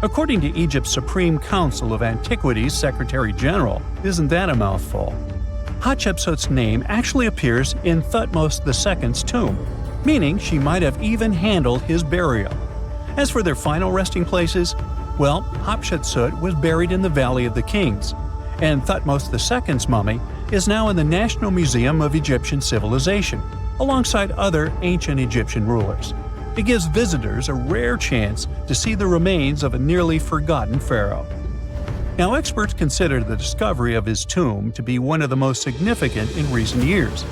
According to Egypt's Supreme Council of Antiquities Secretary General, isn't that a mouthful? Hatshepsut's name actually appears in Thutmose II's tomb, meaning she might have even handled his burial. As for their final resting places, well, Hatshepsut was buried in the Valley of the Kings, and Thutmose II's mummy is now in the National Museum of Egyptian Civilization, alongside other ancient Egyptian rulers. It gives visitors a rare chance to see the remains of a nearly forgotten pharaoh. Now, experts consider the discovery of his tomb to be one of the most significant in recent years.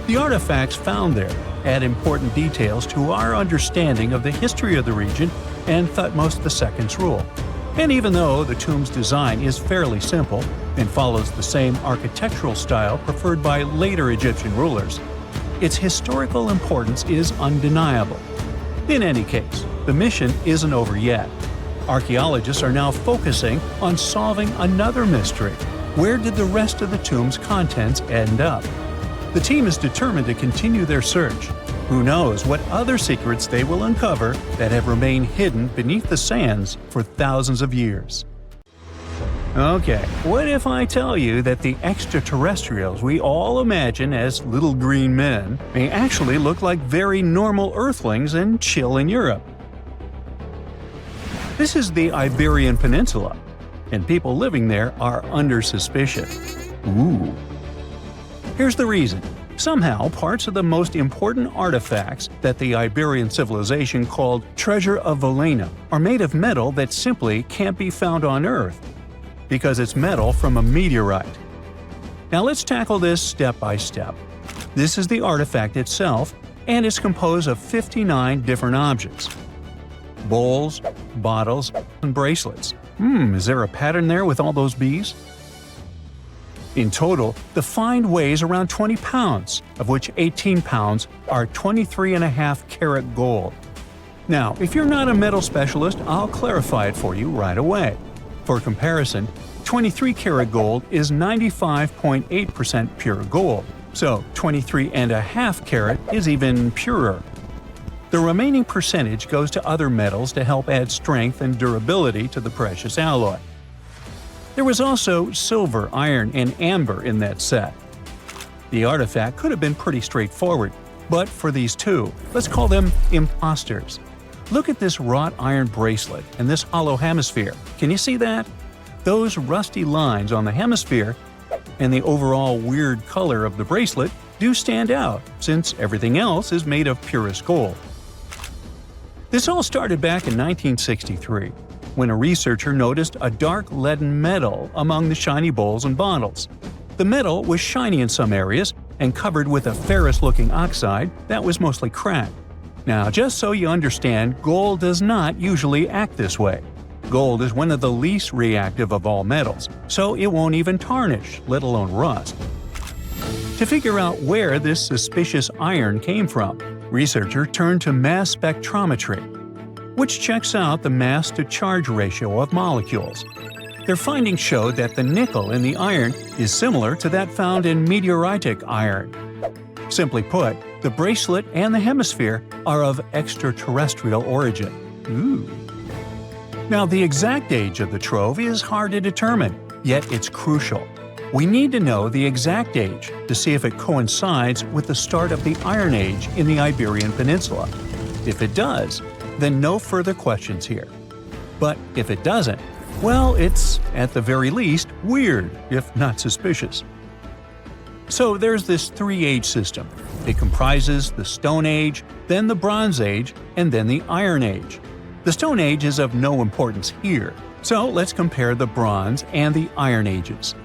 The artifacts found there add important details to our understanding of the history of the region and Thutmose II's rule. And even though the tomb's design is fairly simple and follows the same architectural style preferred by later Egyptian rulers, its historical importance is undeniable. In any case, the mission isn't over yet. Archaeologists are now focusing on solving another mystery. Where did the rest of the tomb's contents end up? The team is determined to continue their search. Who knows what other secrets they will uncover that have remained hidden beneath the sands for thousands of years. Okay, what if I tell you that the extraterrestrials we all imagine as little green men may actually look like very normal Earthlings and chill in Europe? This is the Iberian Peninsula, and people living there are under suspicion. Ooh. Here's the reason. Somehow, parts of the most important artifacts that the Iberian civilization called Treasure of Valena are made of metal that simply can't be found on Earth, because it's metal from a meteorite. Now let's tackle this step by step. This is the artifact itself, and it's composed of 59 different objects. Bowls, bottles, and bracelets. Is there a pattern there with all those bees? In total, the find weighs around 20 pounds, of which 18 pounds are 23.5 karat gold. Now, if you're not a metal specialist, I'll clarify it for you right away. For comparison, 23 karat gold is 95.8% pure gold, so 23.5 karat is even purer. The remaining percentage goes to other metals to help add strength and durability to the precious alloy. There was also silver, iron, and amber in that set. The artifact could have been pretty straightforward, but for these two, let's call them imposters. Look at this wrought iron bracelet and this hollow hemisphere. Can you see that? Those rusty lines on the hemisphere and the overall weird color of the bracelet do stand out, since everything else is made of purest gold. This all started back in 1963. When a researcher noticed a dark leaden metal among the shiny bowls and bottles. The metal was shiny in some areas and covered with a ferrous-looking oxide that was mostly cracked. Now, just so you understand, gold does not usually act this way. Gold is one of the least reactive of all metals, so it won't even tarnish, let alone rust. To figure out where this suspicious iron came from, researchers turned to mass spectrometry, which checks out the mass-to-charge ratio of molecules. Their findings showed that the nickel in the iron is similar to that found in meteoritic iron. Simply put, the bracelet and the hemisphere are of extraterrestrial origin. Ooh. Now, the exact age of the trove is hard to determine, yet it's crucial. We need to know the exact age to see if it coincides with the start of the Iron Age in the Iberian Peninsula. If it does, then no further questions here. But if it doesn't, well, it's, at the very least, weird, if not suspicious. So there's this three-age system. It comprises the Stone Age, then the Bronze Age, and then the Iron Age. The Stone Age is of no importance here, so let's compare the Bronze and the Iron Ages.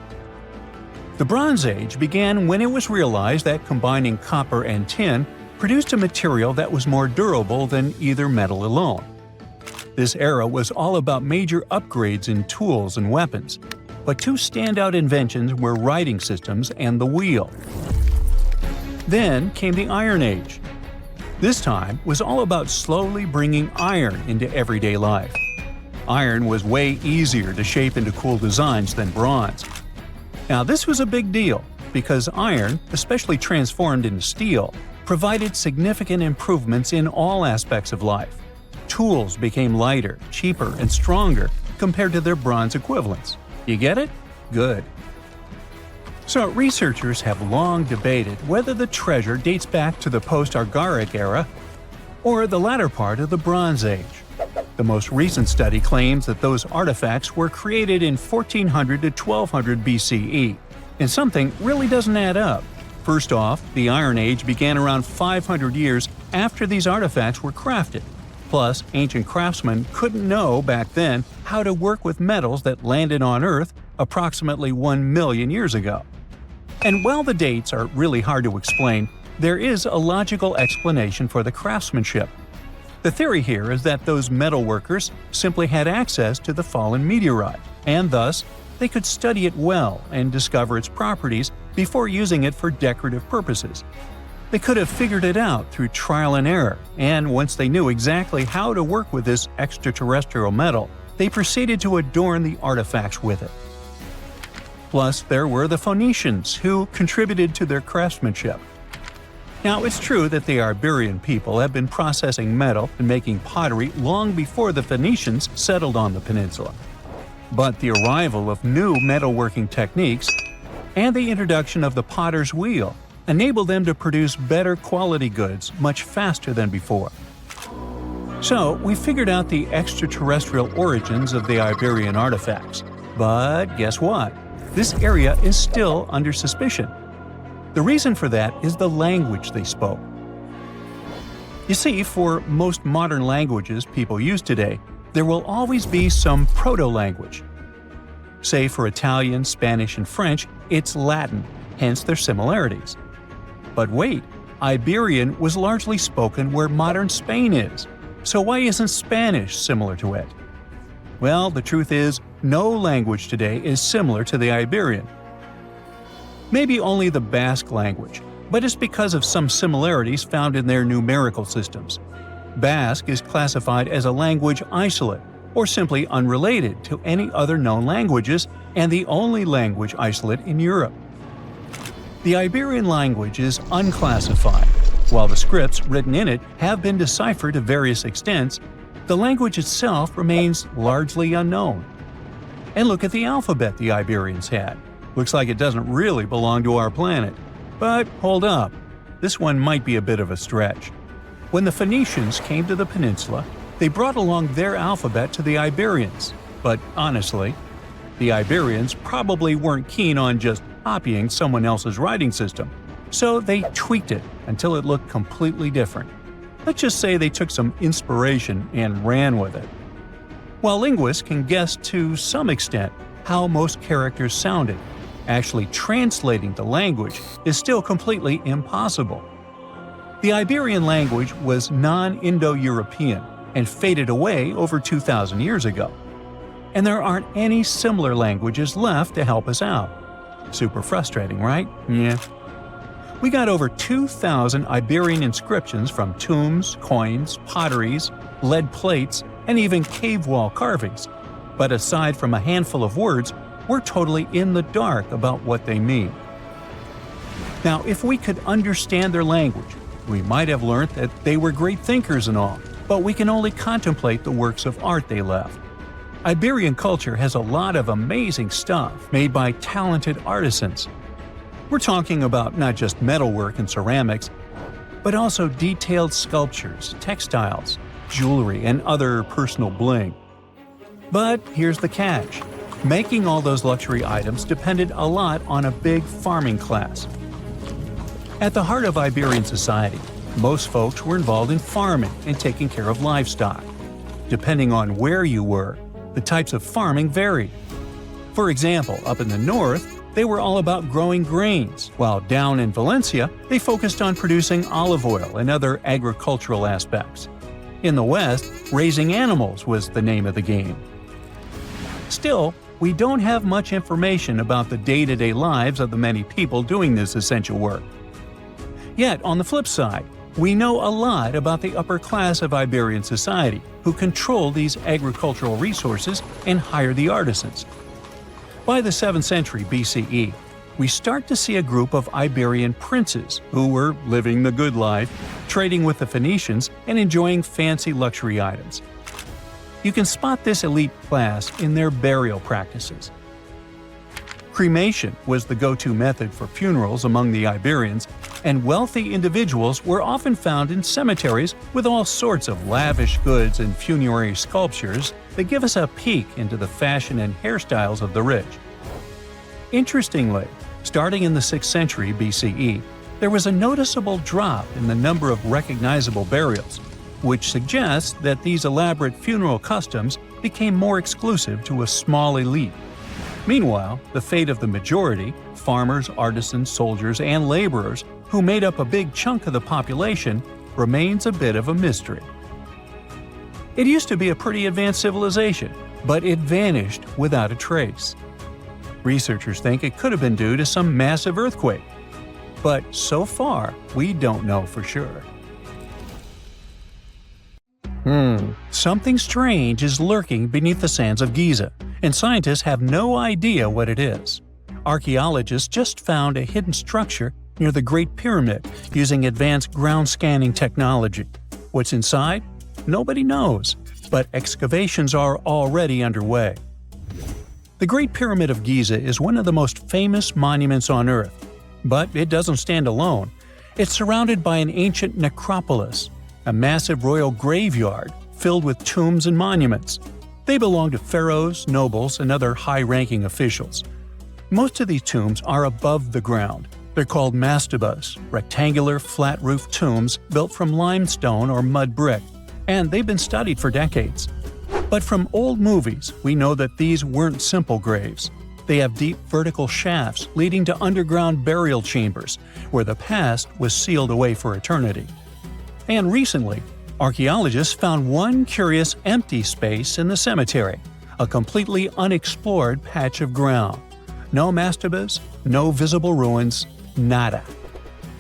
The Bronze Age began when it was realized that combining copper and tin produced a material that was more durable than either metal alone. This era was all about major upgrades in tools and weapons, but two standout inventions were writing systems and the wheel. Then came the Iron Age. This time was all about slowly bringing iron into everyday life. Iron was way easier to shape into cool designs than bronze. Now this was a big deal, because iron, especially transformed into steel, provided significant improvements in all aspects of life. Tools became lighter, cheaper, and stronger compared to their bronze equivalents. You get it? Good. So researchers have long debated whether the treasure dates back to the post-Archaic era or the latter part of the Bronze Age. The most recent study claims that those artifacts were created in 1400 to 1200 BCE, and something really doesn't add up. First off, the Iron Age began around 500 years after these artifacts were crafted. Plus, ancient craftsmen couldn't know back then how to work with metals that landed on Earth approximately 1 million years ago. And while the dates are really hard to explain, there is a logical explanation for the craftsmanship. The theory here is that those metal workers simply had access to the fallen meteorite, and thus they could study it well and discover its properties before using it for decorative purposes. They could have figured it out through trial and error, and once they knew exactly how to work with this extraterrestrial metal, they proceeded to adorn the artifacts with it. Plus, there were the Phoenicians, who contributed to their craftsmanship. Now, it's true that the Iberian people have been processing metal and making pottery long before the Phoenicians settled on the peninsula. But the arrival of new metalworking techniques and the introduction of the potter's wheel enabled them to produce better quality goods much faster than before. So, we figured out the extraterrestrial origins of the Iberian artifacts. But guess what? This area is still under suspicion. The reason for that is the language they spoke. You see, for most modern languages people use today, there will always be some proto-language. Say for Italian, Spanish, and French, it's Latin, hence their similarities. But wait, Iberian was largely spoken where modern Spain is, so why isn't Spanish similar to it? Well, the truth is, no language today is similar to the Iberian. Maybe only the Basque language, but it's because of some similarities found in their numerical systems. Basque is classified as a language isolate, or simply unrelated to any other known languages, and the only language isolate in Europe. The Iberian language is unclassified. While the scripts written in it have been deciphered to various extents, the language itself remains largely unknown. And look at the alphabet the Iberians had. Looks like it doesn't really belong to our planet. But hold up, this one might be a bit of a stretch. When the Phoenicians came to the peninsula, they brought along their alphabet to the Iberians. But honestly, the Iberians probably weren't keen on just copying someone else's writing system, so they tweaked it until it looked completely different. Let's just say they took some inspiration and ran with it. While linguists can guess to some extent how most characters sounded, actually translating the language is still completely impossible. The Iberian language was non-Indo-European and faded away over 2,000 years ago. And there aren't any similar languages left to help us out. Super frustrating, right? Yeah. We got over 2,000 Iberian inscriptions from tombs, coins, potteries, lead plates, and even cave wall carvings. But aside from a handful of words, we're totally in the dark about what they mean. Now, if we could understand their language, we might have learned that they were great thinkers and all, but we can only contemplate the works of art they left. Iberian culture has a lot of amazing stuff made by talented artisans. We're talking about not just metalwork and ceramics, but also detailed sculptures, textiles, jewelry, and other personal bling. But here's the catch. Making all those luxury items depended a lot on a big farming class. At the heart of Iberian society, most folks were involved in farming and taking care of livestock. Depending on where you were, the types of farming varied. For example, up in the north, they were all about growing grains, while down in Valencia, they focused on producing olive oil and other agricultural aspects. In the west, raising animals was the name of the game. Still, we don't have much information about the day-to-day lives of the many people doing this essential work. Yet, on the flip side, we know a lot about the upper class of Iberian society, who control these agricultural resources and hire the artisans. By the 7th century BCE, we start to see a group of Iberian princes who were living the good life, trading with the Phoenicians and enjoying fancy luxury items. You can spot this elite class in their burial practices. Cremation was the go-to method for funerals among the Iberians, and wealthy individuals were often found in cemeteries with all sorts of lavish goods and funerary sculptures that give us a peek into the fashion and hairstyles of the rich. Interestingly, starting in the 6th century BCE, there was a noticeable drop in the number of recognizable burials, which suggests that these elaborate funeral customs became more exclusive to a small elite. Meanwhile, the fate of the majority, farmers, artisans, soldiers, and laborers, who made up a big chunk of the population, remains a bit of a mystery. It used to be a pretty advanced civilization, but it vanished without a trace. Researchers think it could have been due to some massive earthquake. But so far, we don't know for sure. Something strange is lurking beneath the sands of Giza, and scientists have no idea what it is. Archaeologists just found a hidden structure near the Great Pyramid using advanced ground scanning technology. What's inside? Nobody knows, but excavations are already underway. The Great Pyramid of Giza is one of the most famous monuments on Earth, but it doesn't stand alone. It's surrounded by an ancient necropolis, a massive royal graveyard filled with tombs and monuments. They belong to pharaohs, nobles, and other high-ranking officials. Most of these tombs are above the ground. They're called mastabas, rectangular, flat-roofed tombs built from limestone or mud brick, and they've been studied for decades. But from old movies, we know that these weren't simple graves. They have deep vertical shafts leading to underground burial chambers, where the past was sealed away for eternity. And recently, archaeologists found one curious empty space in the cemetery, a completely unexplored patch of ground. No mastabas, no visible ruins, nada.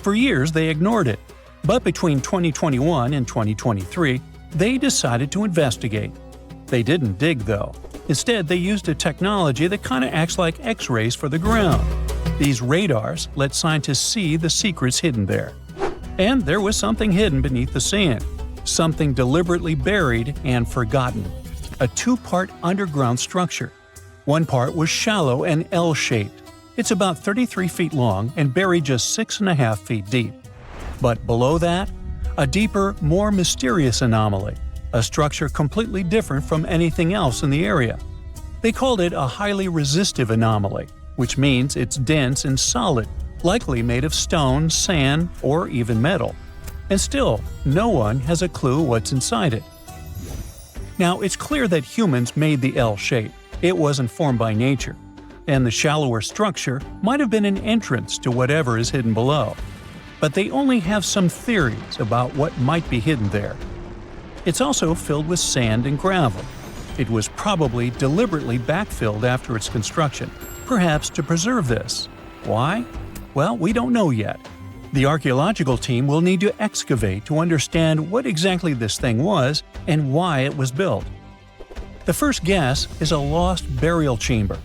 For years they ignored it, but between 2021 and 2023, they decided to investigate. They didn't dig though. Instead, they used a technology that kind of acts like X-rays for the ground. These radars let scientists see the secrets hidden there. And there was something hidden beneath the sand, something deliberately buried and forgotten. A two-part underground structure. One part was shallow and L-shaped. It's about 33 feet long and buried just 6.5 feet deep. But below that, a deeper, more mysterious anomaly, a structure completely different from anything else in the area. They called it a highly resistive anomaly, which means it's dense and solid, likely made of stone, sand, or even metal. And still, no one has a clue what's inside it. Now, it's clear that humans made the L shape. It wasn't formed by nature. And the shallower structure might have been an entrance to whatever is hidden below. But they only have some theories about what might be hidden there. It's also filled with sand and gravel. It was probably deliberately backfilled after its construction, perhaps to preserve this. Why? Well, we don't know yet. The archaeological team will need to excavate to understand what exactly this thing was and why it was built. The first guess is a lost burial chamber.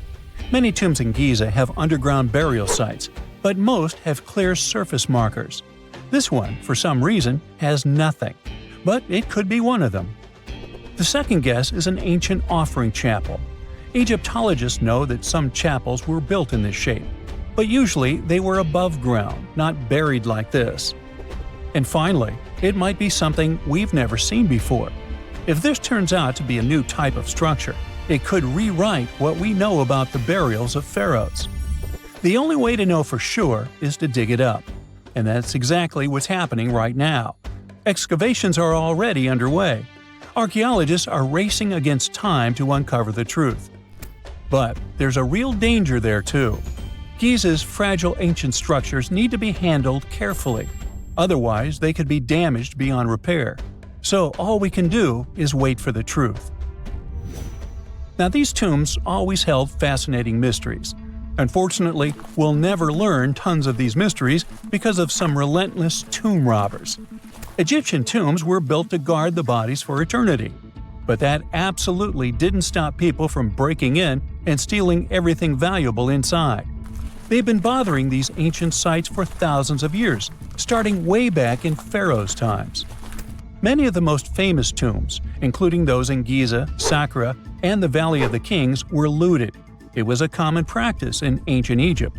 Many tombs in Giza have underground burial sites, but most have clear surface markers. This one, for some reason, has nothing, but it could be one of them. The second guess is an ancient offering chapel. Egyptologists know that some chapels were built in this shape, but usually they were above ground, not buried like this. And finally, it might be something we've never seen before. If this turns out to be a new type of structure, it could rewrite what we know about the burials of pharaohs. The only way to know for sure is to dig it up, and that's exactly what's happening right now. Excavations are already underway. Archaeologists are racing against time to uncover the truth. But there's a real danger there too. Giza's fragile ancient structures need to be handled carefully. Otherwise, they could be damaged beyond repair. So all we can do is wait for the truth. Now, these tombs always held fascinating mysteries. Unfortunately, we'll never learn tons of these mysteries because of some relentless tomb robbers. Egyptian tombs were built to guard the bodies for eternity. But that absolutely didn't stop people from breaking in and stealing everything valuable inside. They've been bothering these ancient sites for thousands of years, starting way back in Pharaoh's times. Many of the most famous tombs, including those in Giza, Saqqara, and the Valley of the Kings, were looted. It was a common practice in ancient Egypt.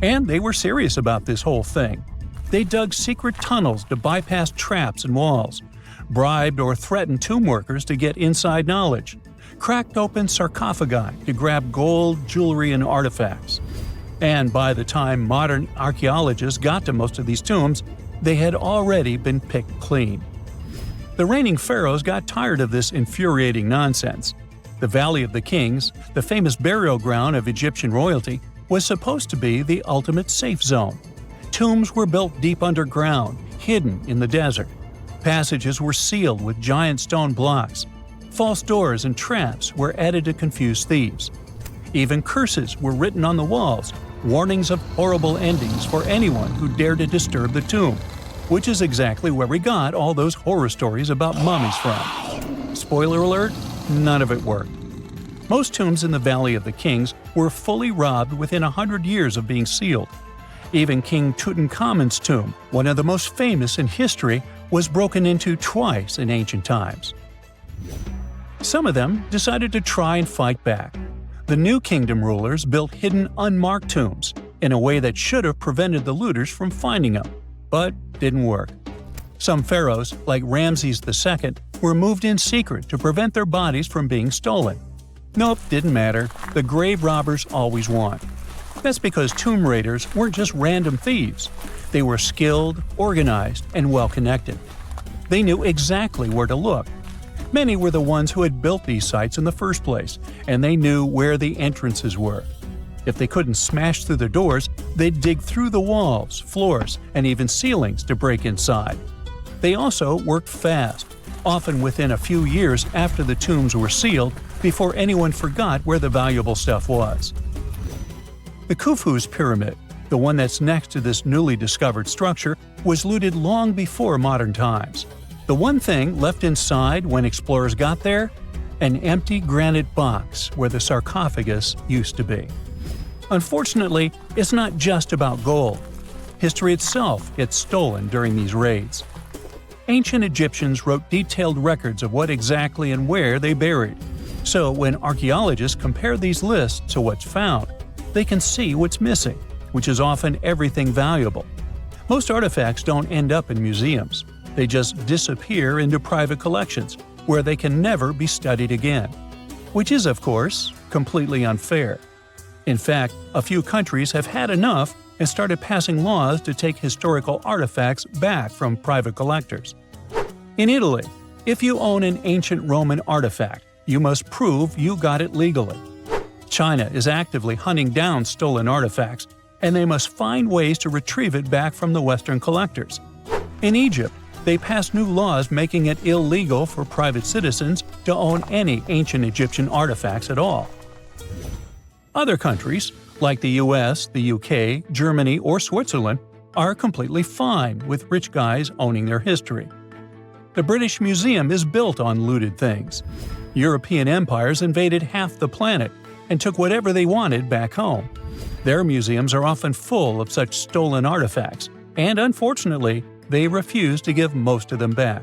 And they were serious about this whole thing. They dug secret tunnels to bypass traps and walls, bribed or threatened tomb workers to get inside knowledge, cracked open sarcophagi to grab gold, jewelry, and artifacts. And by the time modern archaeologists got to most of these tombs, they had already been picked clean. The reigning pharaohs got tired of this infuriating nonsense. The Valley of the Kings, the famous burial ground of Egyptian royalty, was supposed to be the ultimate safe zone. Tombs were built deep underground, hidden in the desert. Passages were sealed with giant stone blocks, False doors and traps were added to confuse thieves. Even curses were written on the walls, warnings of horrible endings for anyone who dared to disturb the tomb, which is exactly where we got all those horror stories about mummies from. Spoiler alert, none of it worked. Most tombs in the Valley of the Kings were fully robbed within 100 years of being sealed. Even King Tutankhamun's tomb, one of the most famous in history, was broken into twice in ancient times. Some of them decided to try and fight back. The New Kingdom rulers built hidden unmarked tombs in a way that should have prevented the looters from finding them, but didn't work. Some pharaohs, like Ramses II, were moved in secret to prevent their bodies from being stolen. Nope, didn't matter. The grave robbers always won. That's because tomb raiders weren't just random thieves. They were skilled, organized, and well-connected. They knew exactly where to look. Many were the ones who had built these sites in the first place, and they knew where the entrances were. If they couldn't smash through the doors, they'd dig through the walls, floors, and even ceilings to break inside. They also worked fast, often within a few years after the tombs were sealed, before anyone forgot where the valuable stuff was. The Khufu's pyramid, the one that's next to this newly discovered structure, was looted long before modern times. The one thing left inside when explorers got there? An empty granite box where the sarcophagus used to be. Unfortunately, it's not just about gold. History itself gets stolen during these raids. Ancient Egyptians wrote detailed records of what exactly and where they buried. So when archaeologists compare these lists to what's found, they can see what's missing, which is often everything valuable. Most artifacts don't end up in museums. They just disappear into private collections, where they can never be studied again. Which is, of course, completely unfair. In fact, a few countries have had enough and started passing laws to take historical artifacts back from private collectors. In Italy, if you own an ancient Roman artifact, you must prove you got it legally. China is actively hunting down stolen artifacts, and they must find ways to retrieve it back from the Western collectors. In Egypt, they passed new laws making it illegal for private citizens to own any ancient Egyptian artifacts at all. Other countries, like the US, the UK, Germany, or Switzerland, are completely fine with rich guys owning their history. The British Museum is built on looted things. European empires invaded half the planet and took whatever they wanted back home. Their museums are often full of such stolen artifacts, and unfortunately, they refuse to give most of them back.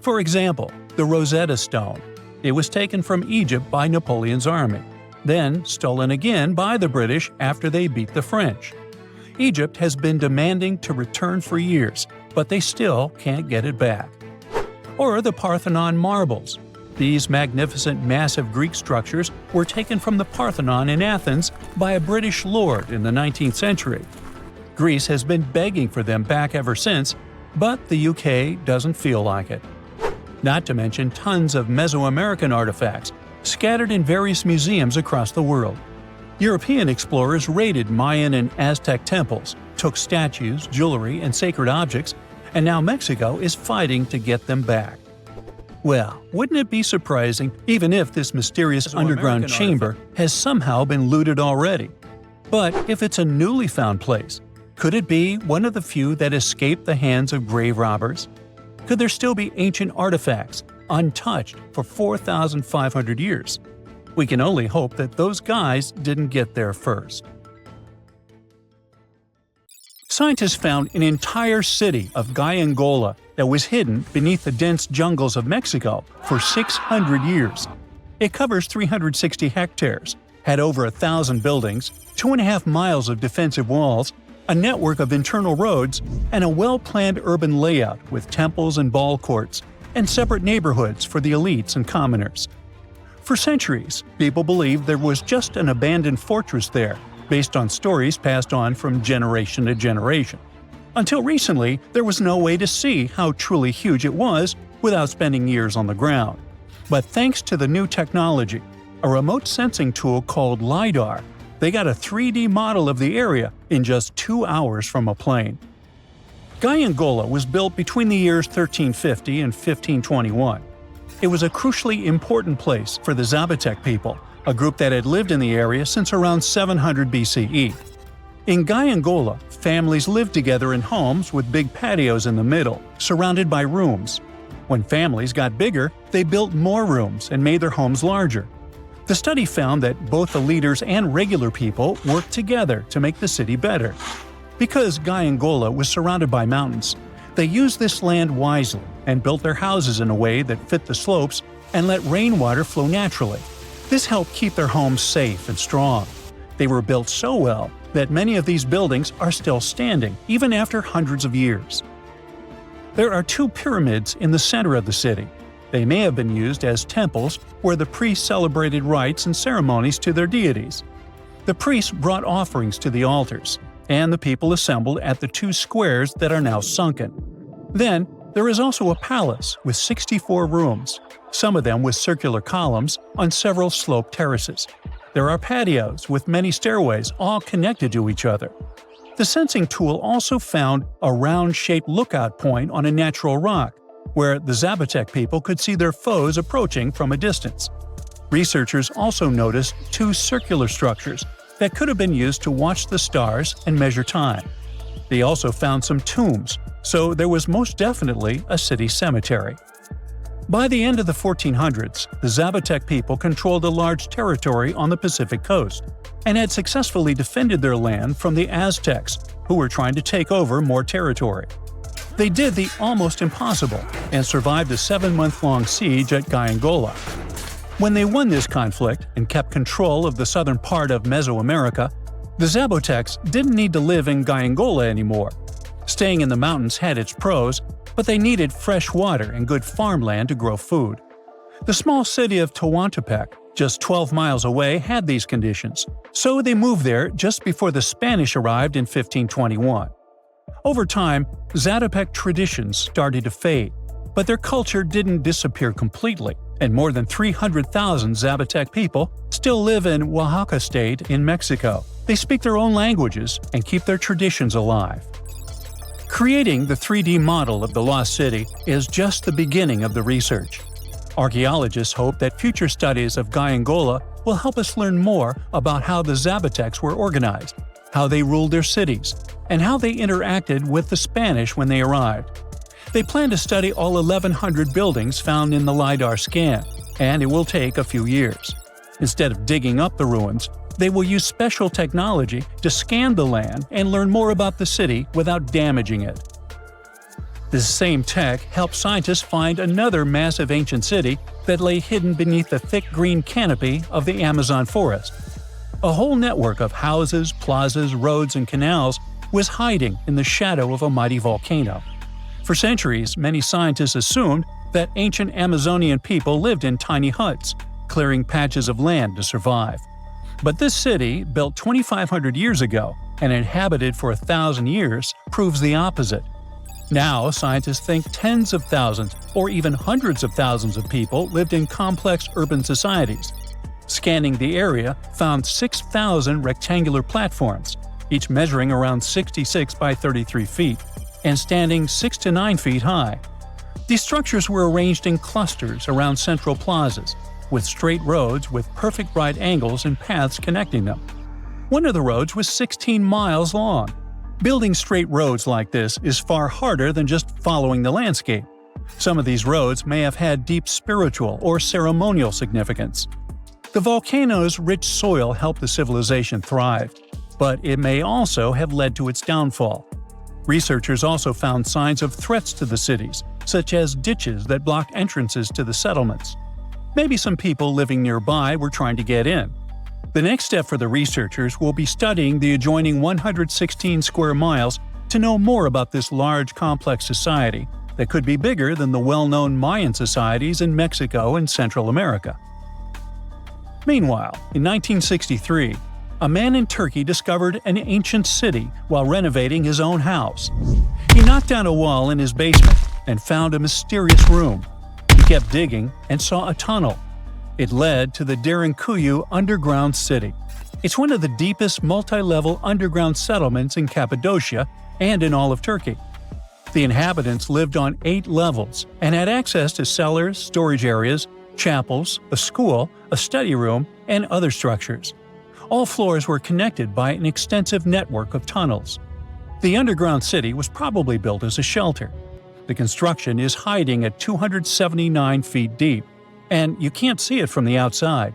For example, the Rosetta Stone. It was taken from Egypt by Napoleon's army, then stolen again by the British after they beat the French. Egypt has been demanding to return for years, but they still can't get it back. Or the Parthenon marbles. These magnificent massive Greek structures were taken from the Parthenon in Athens by a British lord in the 19th century. Greece has been begging for them back ever since, but the UK doesn't feel like it. Not to mention tons of Mesoamerican artifacts, scattered in various museums across the world. European explorers raided Mayan and Aztec temples, took statues, jewelry, and sacred objects, and now Mexico is fighting to get them back. Well, wouldn't it be surprising even if this mysterious underground chamber has somehow been looted already? But if it's a newly found place, could it be one of the few that escaped the hands of grave robbers? Could there still be ancient artifacts, untouched for 4,500 years? We can only hope that those guys didn't get there first. Scientists found an entire city of Gaiangola that was hidden beneath the dense jungles of Mexico for 600 years. It covers 360 hectares, had over 1,000 buildings, 2.5 miles of defensive walls, a network of internal roads, and a well-planned urban layout with temples and ball courts, and separate neighborhoods for the elites and commoners. For centuries, people believed there was just an abandoned fortress there, based on stories passed on from generation to generation. Until recently, there was no way to see how truly huge it was without spending years on the ground. But thanks to the new technology, a remote sensing tool called LiDAR, they got a 3D model of the area in just 2 hours from a plane. Gaiangola was built between the years 1350 and 1521. It was a crucially important place for the Zapotec people, a group that had lived in the area since around 700 BCE. In Gaiangola, families lived together in homes with big patios in the middle, surrounded by rooms. When families got bigger, they built more rooms and made their homes larger. The study found that both the leaders and regular people worked together to make the city better. Because Gaiangola was surrounded by mountains, they used this land wisely and built their houses in a way that fit the slopes and let rainwater flow naturally. This helped keep their homes safe and strong. They were built so well that many of these buildings are still standing, even after hundreds of years. There are 2 pyramids in the center of the city. They may have been used as temples where the priests celebrated rites and ceremonies to their deities. The priests brought offerings to the altars, and the people assembled at the 2 squares that are now sunken. Then, there is also a palace with 64 rooms, some of them with circular columns on several sloped terraces. There are patios with many stairways all connected to each other. The sensing tool also found a round-shaped lookout point on a natural rock, where the Zapotec people could see their foes approaching from a distance. Researchers also noticed 2 circular structures that could have been used to watch the stars and measure time. They also found some tombs, so there was most definitely a city cemetery. By the end of the 1400s, the Zapotec people controlled a large territory on the Pacific coast and had successfully defended their land from the Aztecs, who were trying to take over more territory. They did the almost impossible and survived a 7-month-long siege at Gaiangola. When they won this conflict and kept control of the southern part of Mesoamerica, the Zapotecs didn't need to live in Gaiangola anymore. Staying in the mountains had its pros, but they needed fresh water and good farmland to grow food. The small city of Tehuantepec, just 12 miles away, had these conditions, so they moved there just before the Spanish arrived in 1521. Over time, Zapotec traditions started to fade, but their culture didn't disappear completely, and more than 300,000 Zapotec people still live in Oaxaca State in Mexico. They speak their own languages and keep their traditions alive. Creating the 3D model of the lost city is just the beginning of the research. Archaeologists hope that future studies of Gaiangola will help us learn more about how the Zapotecs were organized, how they ruled their cities, and how they interacted with the Spanish when they arrived. They plan to study all 1,100 buildings found in the LiDAR scan, and it will take a few years. Instead of digging up the ruins, they will use special technology to scan the land and learn more about the city without damaging it. This same tech helped scientists find another massive ancient city that lay hidden beneath the thick green canopy of the Amazon forest. A whole network of houses, plazas, roads, and canals was hiding in the shadow of a mighty volcano. For centuries, many scientists assumed that ancient Amazonian people lived in tiny huts, clearing patches of land to survive. But this city, built 2,500 years ago and inhabited for 1,000 years, proves the opposite. Now, scientists think tens of thousands or even hundreds of thousands of people lived in complex urban societies. Scanning the area found 6,000 rectangular platforms, each measuring around 66 by 33 feet, and standing 6 to 9 feet high. These structures were arranged in clusters around central plazas, with straight roads with perfect right angles and paths connecting them. One of the roads was 16 miles long. Building straight roads like this is far harder than just following the landscape. Some of these roads may have had deep spiritual or ceremonial significance. The volcano's rich soil helped the civilization thrive, but it may also have led to its downfall. Researchers also found signs of threats to the cities, such as ditches that blocked entrances to the settlements. Maybe some people living nearby were trying to get in. The next step for the researchers will be studying the adjoining 116 square miles to know more about this large, complex society that could be bigger than the well-known Mayan societies in Mexico and Central America. Meanwhile, in 1963, a man in Turkey discovered an ancient city while renovating his own house. He knocked down a wall in his basement and found a mysterious room. He kept digging and saw a tunnel. It led to the Derinkuyu underground city. It's one of the deepest multi-level underground settlements in Cappadocia and in all of Turkey. The inhabitants lived on 8 levels and had access to cellars, storage areas, chapels, a school, a study room, and other structures. All floors were connected by an extensive network of tunnels. The underground city was probably built as a shelter. The construction is hiding at 279 feet deep, and you can't see it from the outside.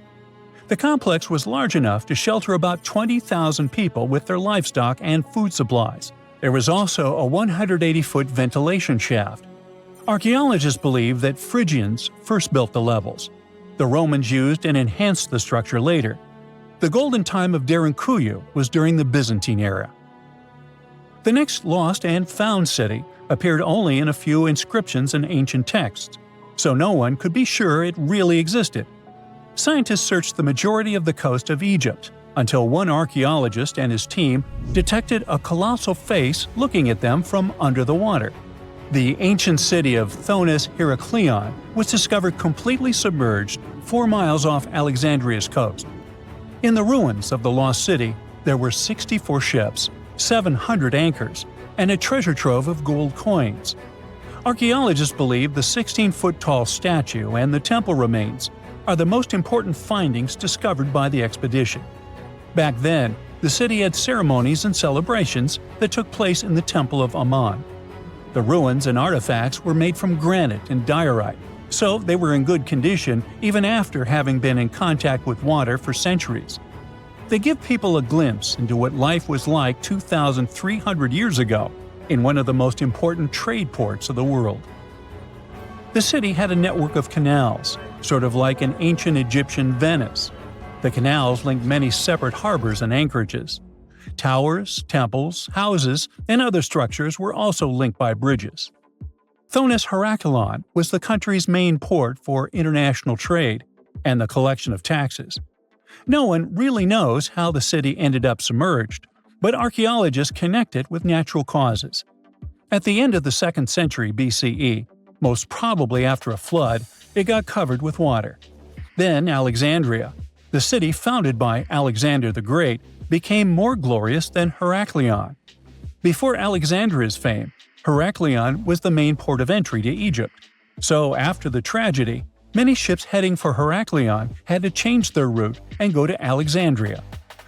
The complex was large enough to shelter about 20,000 people with their livestock and food supplies. There was also a 180-foot ventilation shaft. Archaeologists believe that Phrygians first built the levels. The Romans used and enhanced the structure later. The golden time of Derinkuyu was during the Byzantine era. The next lost and found city appeared only in a few inscriptions and ancient texts, so no one could be sure it really existed. Scientists searched the majority of the coast of Egypt until one archaeologist and his team detected a colossal face looking at them from under the water. The ancient city of Thonis Heraklion was discovered completely submerged 4 miles off Alexandria's coast. In the ruins of the lost city, there were 64 ships, 700 anchors, and a treasure trove of gold coins. Archaeologists believe the 16-foot-tall statue and the temple remains are the most important findings discovered by the expedition. Back then, the city had ceremonies and celebrations that took place in the Temple of Ammon. The ruins and artifacts were made from granite and diorite, so they were in good condition even after having been in contact with water for centuries. They give people a glimpse into what life was like 2,300 years ago in one of the most important trade ports of the world. The city had a network of canals, sort of like an ancient Egyptian Venice. The canals linked many separate harbors and anchorages. Towers, temples, houses, and other structures were also linked by bridges. Thonis Heraklion was the country's main port for international trade and the collection of taxes. No one really knows how the city ended up submerged, but archaeologists connect it with natural causes. At the end of the 2nd century BCE, most probably after a flood, it got covered with water. Then Alexandria, the city founded by Alexander the Great, became more glorious than Heraklion. Before Alexandria's fame, Heraklion was the main port of entry to Egypt. So after the tragedy, many ships heading for Heraklion had to change their route and go to Alexandria.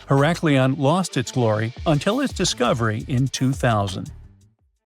Heraklion lost its glory until its discovery in 2000.